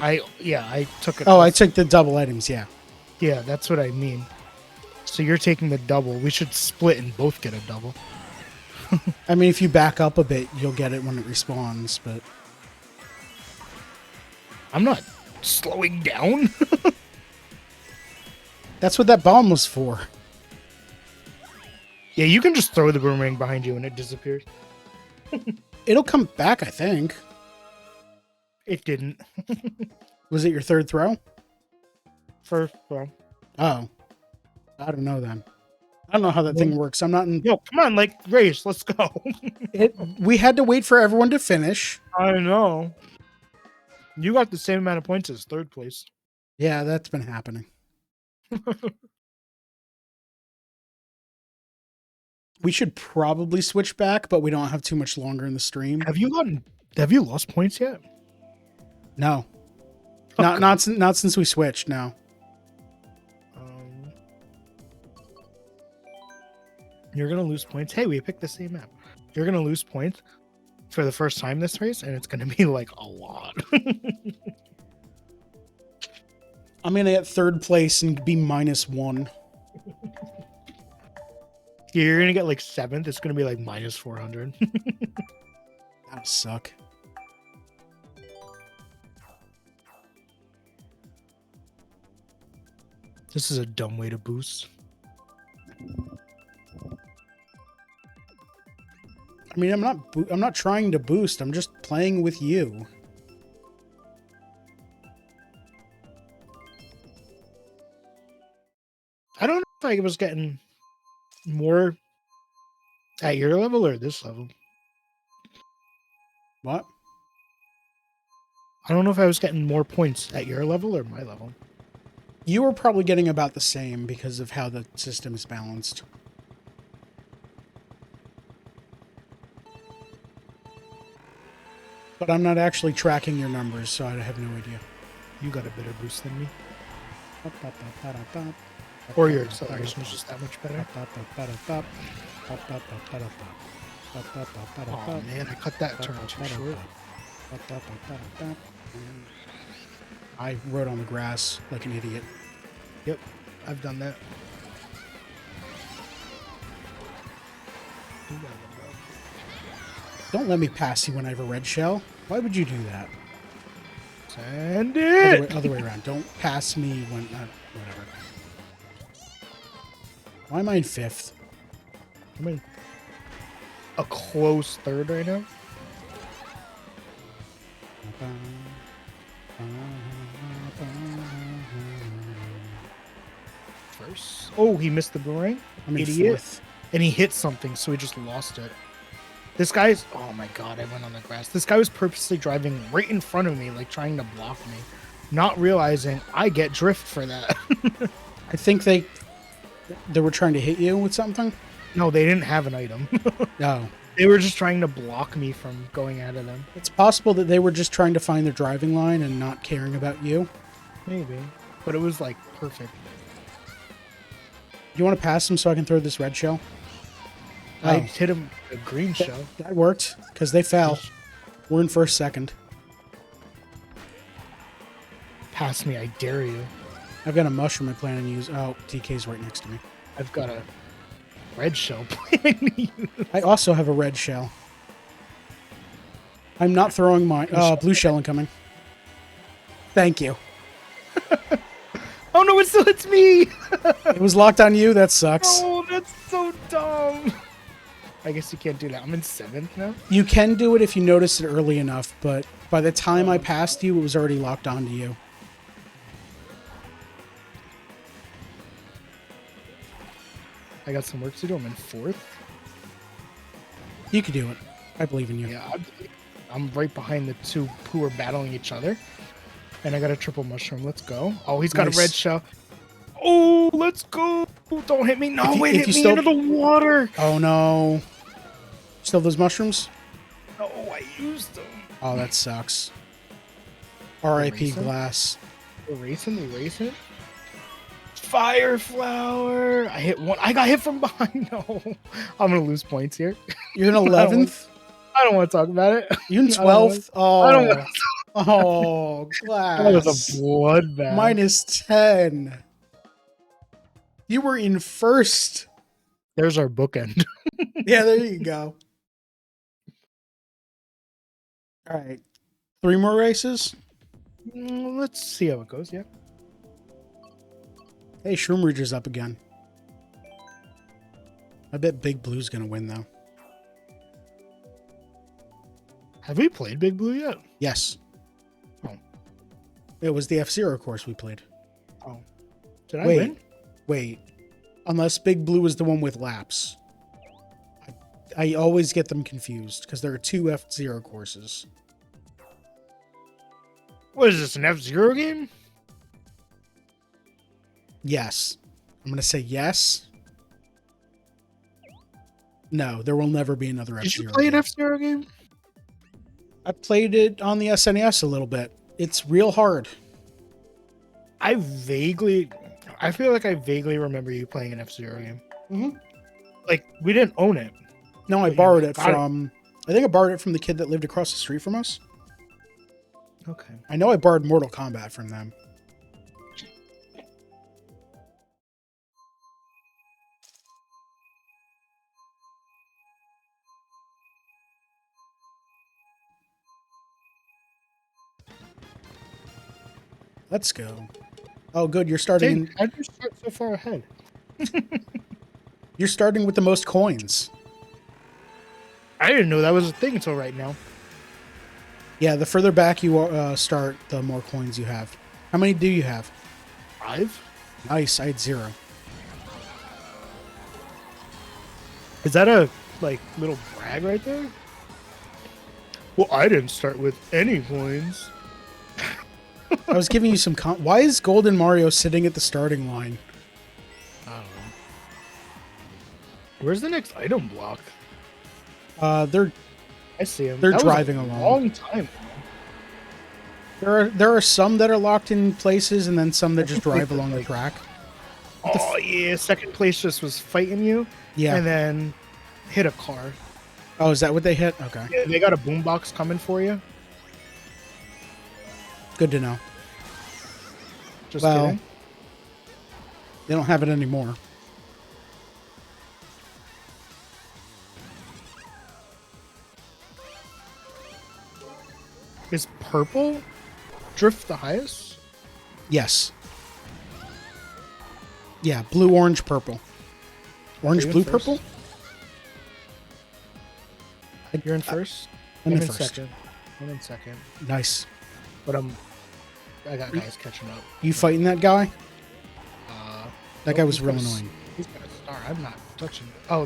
I took it.
Oh, I took the double items, yeah.
Yeah, that's what I mean. So you're taking the double. We should split and both get a double.
I mean, if you back up a bit, you'll get it when it respawns, but...
I'm not slowing down.
That's what that bomb was for.
Yeah, you can just throw the boomerang behind you and it disappears.
It'll come back, I think.
It didn't.
Was it your 3rd throw?
First throw.
Oh. I don't know then. I don't know how that thing works. I'm not in...
Yo, come on, like, race, let's go.
We had to wait for everyone to finish.
I know. You got the same amount of points as 3rd place.
Yeah, that's been happening. We should probably switch back, but we don't have too much longer in the stream.
Have you lost points yet?
No. Not since we switched, no.
You're going to lose points. Hey, we picked the same map. You're going to lose points for the first time this race, and it's going to be like a lot.
I'm going to get 3rd place and be -1.
You're going to get like 7th. It's going to be like -400.
That'll suck.
This is a dumb way to boost.
I mean, I'm not trying to boost. I'm just playing with you.
I don't know if I was getting more at your level or this level.
What?
I don't know if I was getting more points at your level or my level.
You were probably getting about the same because of how the system is balanced. But I'm not actually tracking your numbers, so I have no idea.
You got a better boost than me. Or your acceleration was just that much better. Oh man, I cut that turn too short.
I rode on the grass like an idiot.
Yep, I've done that.
Don't let me pass you when I have a red shell. Why would you do that?
Send it!
Other way around. Don't pass me when... whatever. Why am I in 5th?
I'm in a close 3rd right now. First. Oh, he missed the boomerang.
I'm in
Idiot.
4th.
And he hit something, so he just lost it. This guy's... Oh my god, I went on the grass. This guy was purposely driving right in front of me, like trying to block me. Not realizing I get drift for that.
I think they were trying to hit you with something?
No, they didn't have an item.
No.
They were just trying to block me from going out of them.
It's possible that they were just trying to find their driving line and not caring about you.
Maybe. But it was, like, perfect.
You want to pass them so I can throw this red shell?
I hit him a green shell.
That worked, because they fell. We're in 1st, 2nd.
Pass me, I dare you.
I've got a mushroom I plan on use. Oh, TK's right next to me.
I've got a red shell planning to use.
I also have a red shell. I'm not throwing mine. Oh, blue shell incoming. Thank you.
Oh no, it's me!
It was locked on you? That sucks.
Oh, that's so dumb. I guess you can't do that. I'm in 7th now.
You can do it if you notice it early enough, but by the time I passed you, it was already locked onto you.
I got some work to do. I'm in 4th.
You could do it. I believe in you.
Yeah, I'm right behind the two who are battling each other. And I got a triple mushroom. Let's go. Oh, he's got
Nice.
a red shell. Oh, let's go. Don't hit me. No, it hit me
still...
into the water.
Oh, no. Still those mushrooms?
No, I used them.
Oh, that sucks. R.I.P.
Erase 'em?
Glass.
Erase it. Fire flower. I hit one. I got hit from behind. No, I'm going to lose points here.
You're in 11th?
I don't want to talk about it.
You in 12th?
I don't want
Oh, Glass.
That was a bloodbath.
-10. You were in 1st.
There's our bookend.
Yeah, there you go. All right. 3 more races?
Let's see how it goes, yeah.
Hey, Shroom Ridge is up again. I bet Big Blue's going to win, though.
Have we played Big Blue yet?
Yes.
Oh.
It was the F-Zero course we played.
Oh. Did I win?
Wait. Unless Big Blue is the one with laps. I always get them confused because there are 2 F-Zero courses.
What is this, an F-Zero game?
Yes. I'm going to say yes. No, there will never be another F-Zero.
Did you play an F-Zero game?
I played it on the SNES a little bit. It's real hard.
I feel like I vaguely remember you playing an F-Zero game.
Mm-hmm.
Like, we didn't own it.
No, I borrowed it from... I think I borrowed it from the kid that lived across the street from us.
Okay.
I know I borrowed Mortal Kombat from them. Let's go. Oh, good. You're starting.
How did you start so far ahead?
You're starting with the most coins.
I didn't know that was a thing until right now.
Yeah, the further back you start, the more coins you have. How many do you have?
5?
Nice. I had 0.
Is that a little brag right there? Well, I didn't start with any coins.
I was giving you some. Why is Golden Mario sitting at the starting line?
I don't know. Where's the next item block?
They're
I see him.
They're
That
driving
was a
along.
long time.
There are some that are locked in places, and then some that just drive along the track.
Oh yeah, second place just was fighting you.
Yeah.
And then hit a car.
Oh, is that what they hit? Okay.
Yeah, they got a boombox coming for you.
Good to know.
Just
Well,
kidding.
they don't have it anymore.
Is purple drift the highest?
Yes. Yeah, blue, orange, purple. Orange, blue,
first?
purple?
You're in first?
I'm
I'm
in
in
first.
second. I'm in second.
Nice.
But I got guys catching up.
You fighting that guy? That guy
Oh,
was
he's
real
got a
annoying.
He's got a star. I'm not touching. Oh,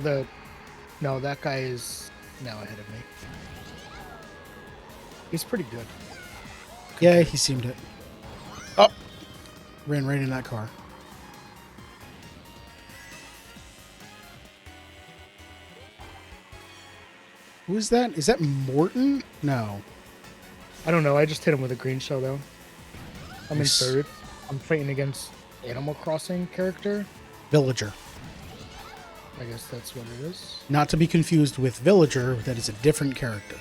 no, that guy is now ahead of me. He's pretty good.
Yeah, he seemed it. Oh! Ran right in that car. Who is that? Is that Morton? No.
I don't know. I just hit him with a green shell though. I'm
Nice.
in third. I'm fighting against Animal Crossing character.
Villager.
I guess that's what it is.
Not to be confused with Villager, that is a different character.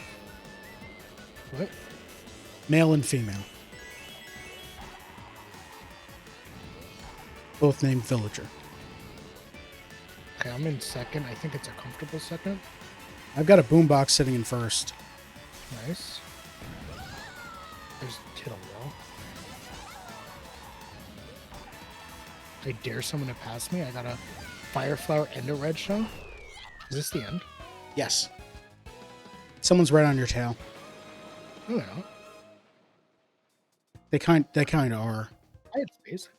What?
Male and female. Both named Villager.
Okay, I'm in second. I think it's a comfortable second.
I've got a boombox sitting in first.
Nice. I just hit a wall. I dare someone to pass me. I got a fire flower and a red shell. Is this the end?
Yes. Someone's right on your tail.
I don't know.
They kind of are.
I had space.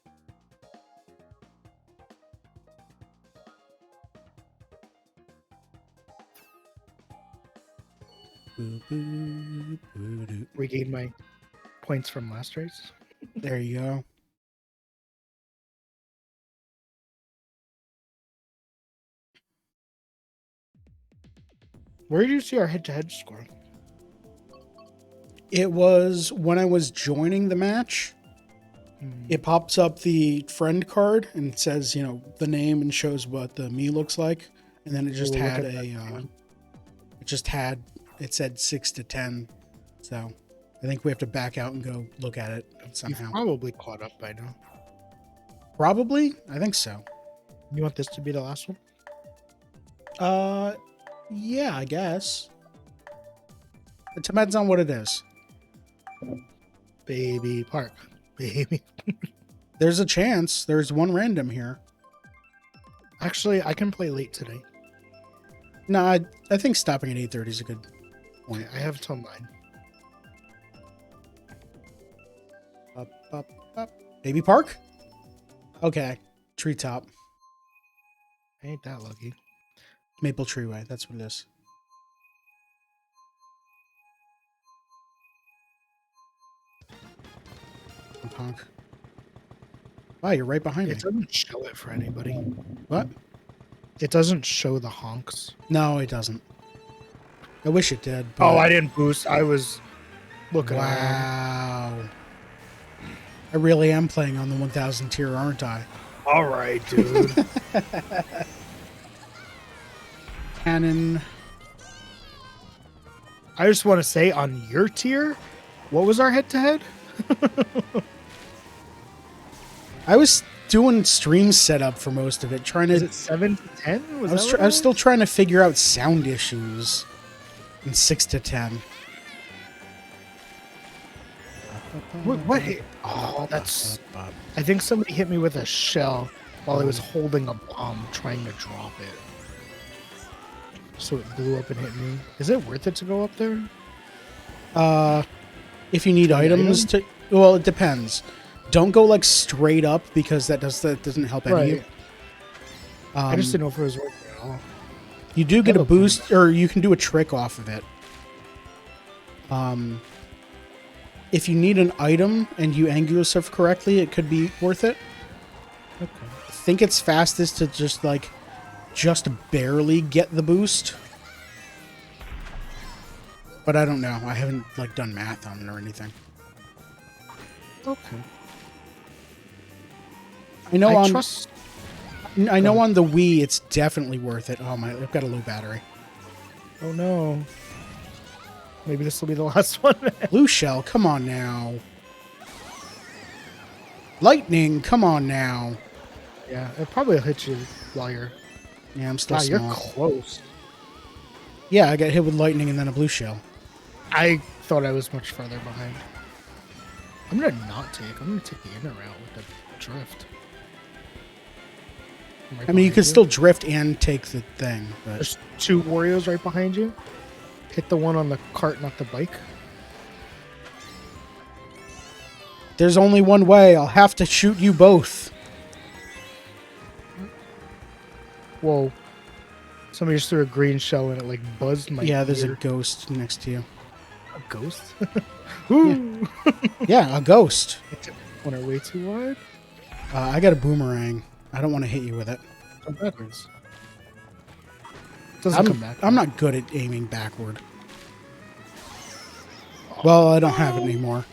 Regain my points from last race.
There you go.
Where did you see our head-to-head score?
It was when I was joining the match. It pops up the friend card and it says, the name and shows what the me looks like. And then it just had it said 6-10. So I think we have to back out and go look at it somehow.
You've probably caught up by now.
Probably. I think so.
You want this to be the last one?
Yeah, I guess. It depends on what it is.
Baby Park. Baby.
There's a chance. There's one random here.
Actually, I can play late today.
No, I think stopping at 8:30 is a good point.
I have till 9.
Up. Baby Park? Okay. Treetop.
Ain't that lucky.
Maple Treeway. That's what it is. Honk. Wow, you're right behind me.
It doesn't show it for anybody.
What?
It doesn't show the honks.
No, it doesn't. I wish it did.
Oh, I didn't boost. I was looking around.
Wow. I really am playing on the 1000 tier, aren't I?
All right, dude.
Cannon.
I just want to say on your tier, what was our head-to-head?
I was doing stream setup for most of it, trying
Is
to.
it 7 to 10?
I was still trying to figure out sound issues. And 6 to 10.
What hit? Oh, that's... I think somebody hit me with a shell while I was holding a bomb trying to drop it. So it blew up and hit me. Is it worth it to go up there?
If you need items to... Well, it depends. Don't go, like, straight up because that doesn't help any of you.
I just didn't know if it was worth it at all.
You do get a boost, or you can do a trick off of it. If you need an item and you angle yourself correctly, it could be worth it.
Okay.
I think it's fastest to just, like, just barely get the boost. But I don't know. I haven't, like, done math on it or anything.
Okay.
I know on the Wii it's definitely worth it. Oh my, I've got a low battery.
Oh no. Maybe this will be the last one.
Blue shell, come on now. Lightning, come on now.
Yeah, it probably will hit you while you're...
Yeah, I'm still small.
You're close.
Yeah, I got hit with lightning and then a blue shell.
I thought I was much farther behind. I'm gonna not take. I'm gonna take the inner route with the drift.
I mean, you can still drift and take the thing. But...
There's 2 Warriors right behind you. Hit the one on the cart, not the bike.
There's only one way. I'll have to shoot you both.
Whoa. Somebody just threw a green shell and it like buzzed my ear.
There's a ghost next to you.
A ghost? Ooh.
Yeah, a ghost.
Went our way too wide?
I got a boomerang. I don't want to hit you with it.
Come backwards. Doesn't come back.
I'm not good at aiming backward. Well, I don't have it anymore.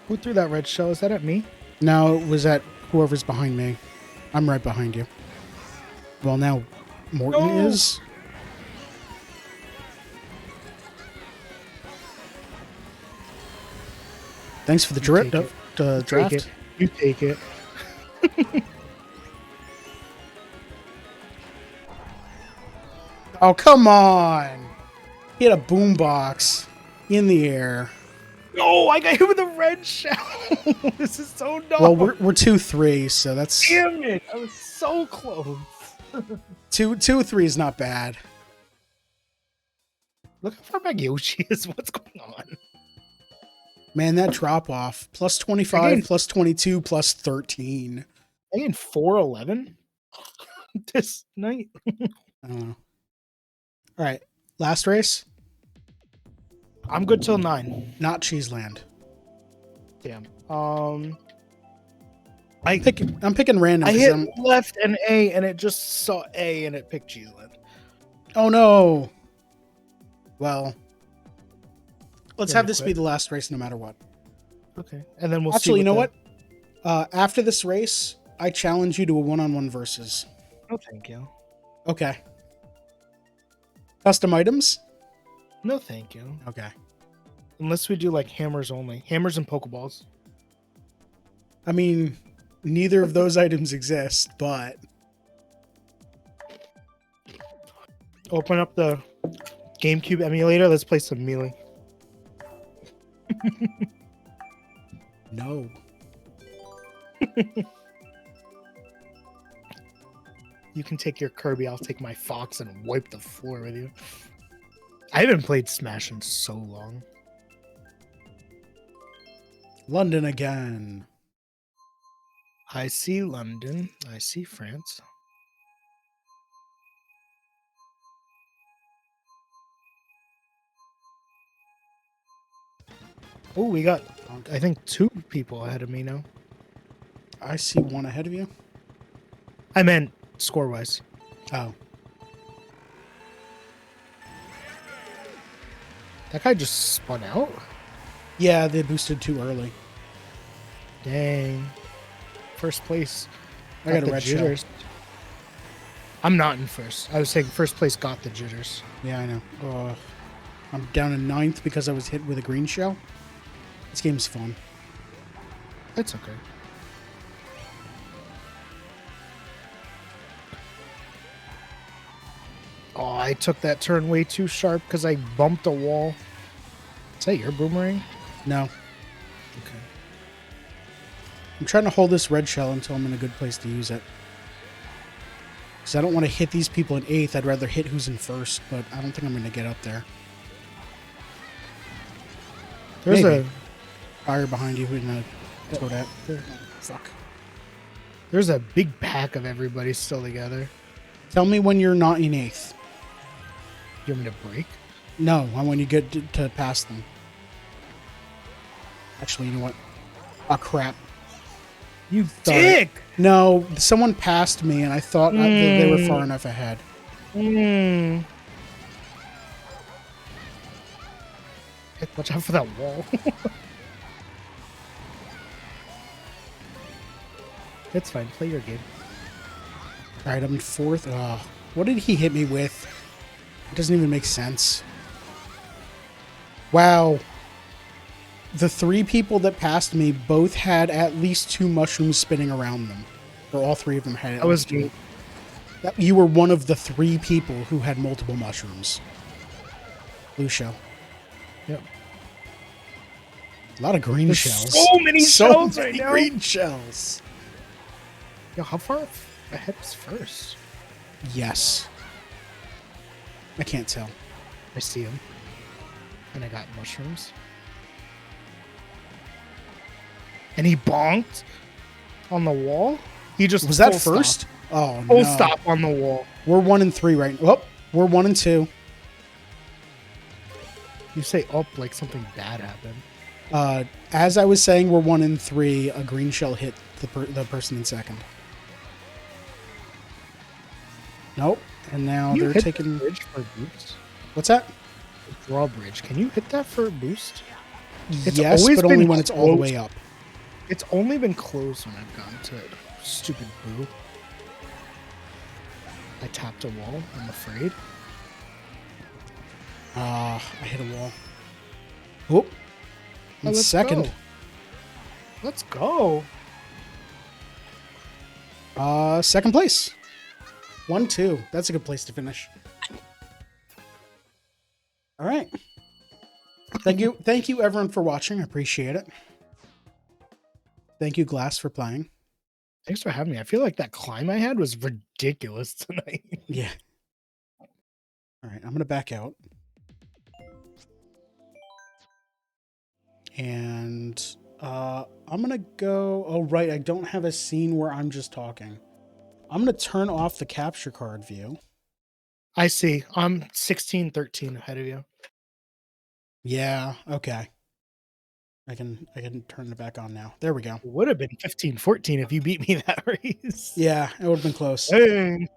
Who threw that red shell? Is that at me?
No, it was at whoever's behind me. I'm right behind you. Well, now Morton is. Thanks for the draft.
You take it.
Oh, come on. He had a boombox in the air.
Oh, I got hit with a red shell. This is so dumb.
Well, we're 2-3, so that's...
Damn it. I was so close.
2-3 is not bad.
Look how far back Yoshi is. What's going on?
Man, that drop off. Plus 25, plus 22, plus 13.
I gained 411 this night.
I don't know. All right. Last race?
I'm good till 9.
Not Cheeseland.
Damn.
I'm picking random.
I hit left and A, and it just saw A, and it picked Cheeseland.
Oh no. Well, let's have this be the last race, no matter what.
Okay, and then we'll
actually. You know what? After this race, I challenge you to a one-on-one versus.
No, thank you.
Okay. Custom items?
No, thank you.
Okay.
Unless we do like hammers only. Hammers and Pokeballs.
I mean, neither of those items exist, but...
Open up the GameCube emulator. Let's play some Melee.
No.
You can take your Kirby. I'll take my Fox and wipe the floor with you. I haven't played Smash in so long.
London again.
I see London. I see France. Oh, we got, I think, 2 people ahead of me now.
I see 1 ahead of you.
I meant score-wise.
Oh.
That guy just spun out?
Yeah, they boosted too early.
Dang. First place.
I got a red shell.
I'm not in first. I was saying first place got the jitters.
Yeah, I know. I'm down in 9th because I was hit with a green shell. This game's fun.
It's okay. I took that turn way too sharp because I bumped a wall. Is that your boomerang?
No.
Okay.
I'm trying to hold this red shell until I'm in a good place to use it. Because I don't want to hit these people in 8th. I'd rather hit who's in 1st, but I don't think I'm going to get up there.
There's
Maybe.
a
fire behind you in the Toadette. Oh, fuck.
There's a big pack of everybody still together.
Tell me when you're not in 8th.
You want me to break?
No, I want you to get to pass them. Actually, you know what? Oh, crap.
You
Sorry.
dick!
No, someone passed me, and I thought that they were far enough ahead.
Watch out for that wall. It's fine. Play your game.
All right, I'm in 4th. Oh, what did he hit me with? It doesn't even make sense. Wow. The 3 people that passed me both had at least 2 mushrooms spinning around them. Or all 3 of them had it.
That was me.
You were one of the 3 people who had multiple mushrooms. Blue shell.
Yep.
A lot of green
There's
shells.
so many shells right now.
Green shells.
Yo, how far ahead was first?
Yes. I can't tell.
I see him. And I got mushrooms. And he bonked on the wall. He just
Was that
full
first?
Stop.
Oh,
Full
no.
stop on the wall.
We're 1 and 3 right now. Oh, we're 1 and 2.
You say up like something bad happened.
As I was saying, we're 1 and 3. A green shell hit the person in 2nd. Nope. And now they're taking.
The bridge for a boost?
What's that?
The drawbridge. Can you hit that for a boost?
Yes, but only when it's all the way up.
It's only been closed when I've gotten to it. Stupid boo. I tapped a wall, I'm afraid.
I hit a wall. Whoop.
Oh,
In
let's
2nd.
go. Let's go.
2nd place. 1-2. That's a good place to finish. All right. Thank you everyone for watching. I appreciate it. Thank you, Glass, for playing.
Thanks for having me. I feel like that climb I had was ridiculous tonight.
Yeah. All right, I'm going to back out. And I'm going to go... Oh, right, I don't have a scene where I'm just talking. I'm going to turn off the capture card view.
I see. I'm 16-13 ahead of you.
Yeah, okay. I can turn it back on now. There we go.
It would have been 15-14 if you beat me that race.
Yeah, it would have been close.
Hey.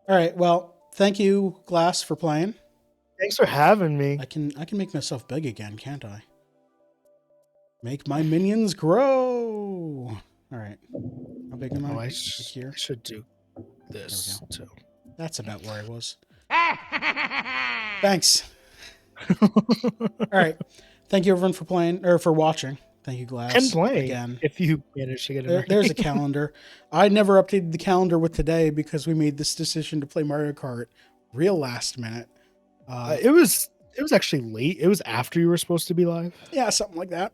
All right, well, thank you, Glass, for playing.
Thanks for having me.
I can make myself big again, can't I? Make my minions grow. All right. How big am I?
I
Here.
I should do this too.
That's about where I was. Thanks. All right. Thank you everyone for playing or for watching. Thank you, Glass.
And playing
again.
if you manage to get it.
There's a calendar. I never updated the calendar with today because we made this decision to play Mario Kart real last minute.
It was actually late. It was after you were supposed to be live.
Yeah, something like that.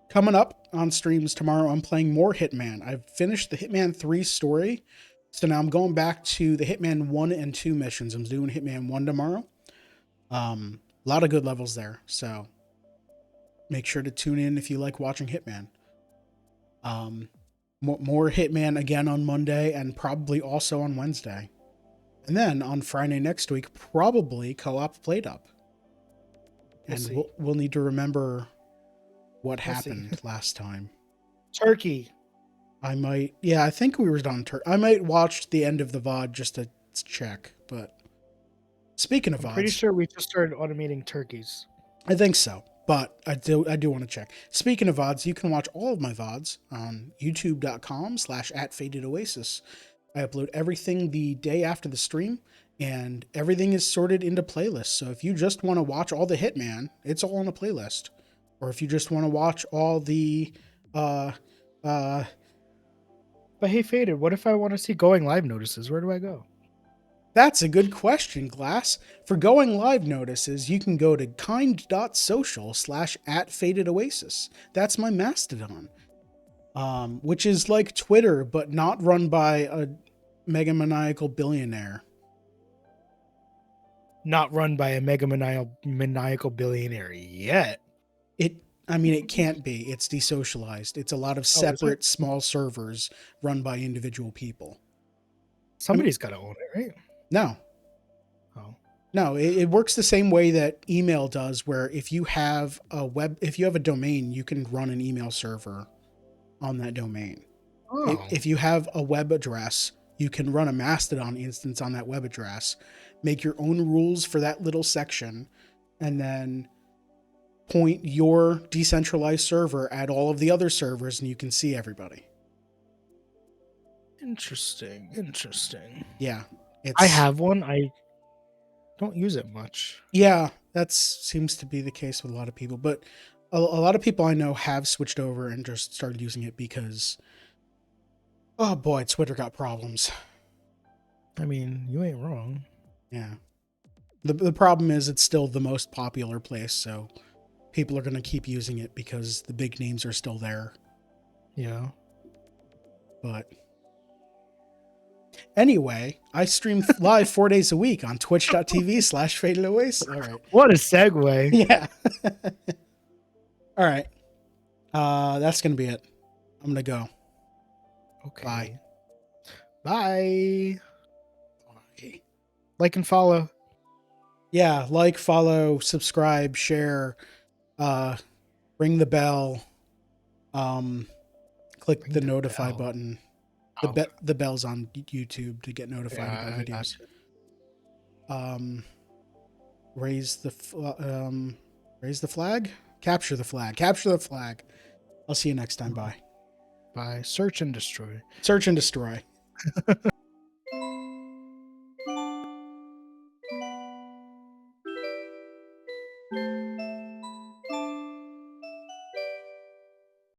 Coming up on streams tomorrow, I'm playing more Hitman. I've finished the Hitman 3 story. So now I'm going back to the Hitman 1 and 2 missions. I'm doing Hitman 1 tomorrow. A lot of good levels there. So make sure to tune in if you like watching Hitman. More Hitman again on Monday and probably also on Wednesday. And then on Friday next week, probably co-op played up. And we'll need to remember what happened last time.
Turkey.
I might, yeah, I think we were done. I might watch the end of the VOD just to check. But speaking of VODs,
Pretty sure we just started automating turkeys.
I think so, but I do want to check. Speaking of VODs, you can watch all of my VODs on youtube.com/@fadedoasis. I upload everything the day after the stream, and everything is sorted into playlists. So if you just want to watch all the Hitman, it's all on a playlist. Or if you just want to watch all the
But hey, Faded, what if I want to see going live notices? Where do I go?
That's a good question, Glass. For going live notices, you can go to kind.social/@fadedoasis. That's my Mastodon, which is like Twitter, but not run by a megamaniacal billionaire.
Not run by a maniacal billionaire yet.
It can't be. It's desocialized. It's a lot of separate small servers run by individual people.
Somebody's got to own it, right?
No.
Oh.
No, it works the same way that email does, where if you have a domain, you can run an email server on that domain.
Oh.
If you have a web address, you can run a Mastodon instance on that web address, make your own rules for that little section, and then point your decentralized server at all of the other servers, and you can see everybody.
Interesting.
Yeah.
I have one. I don't use it much.
Yeah, that seems to be the case with a lot of people. But a lot of people I know have switched over and just started using it because, oh boy, Twitter got problems.
I mean, you ain't wrong.
Yeah. The problem is it's still the most popular place, so people are going to keep using it because the big names are still there.
Yeah.
But anyway, I stream live 4 days a week on twitch.tv/fadedoasis. All right.
What a segue.
Yeah. All right. That's going to be it. I'm going to go.
Okay.
Bye.
Bye. Like and follow.
Yeah, like, follow, subscribe, share, ring the bell, click the notify button. The bell's on YouTube to get notified about videos. Raise the flag, capture the flag. I'll see you next time. Bye.
Search and destroy.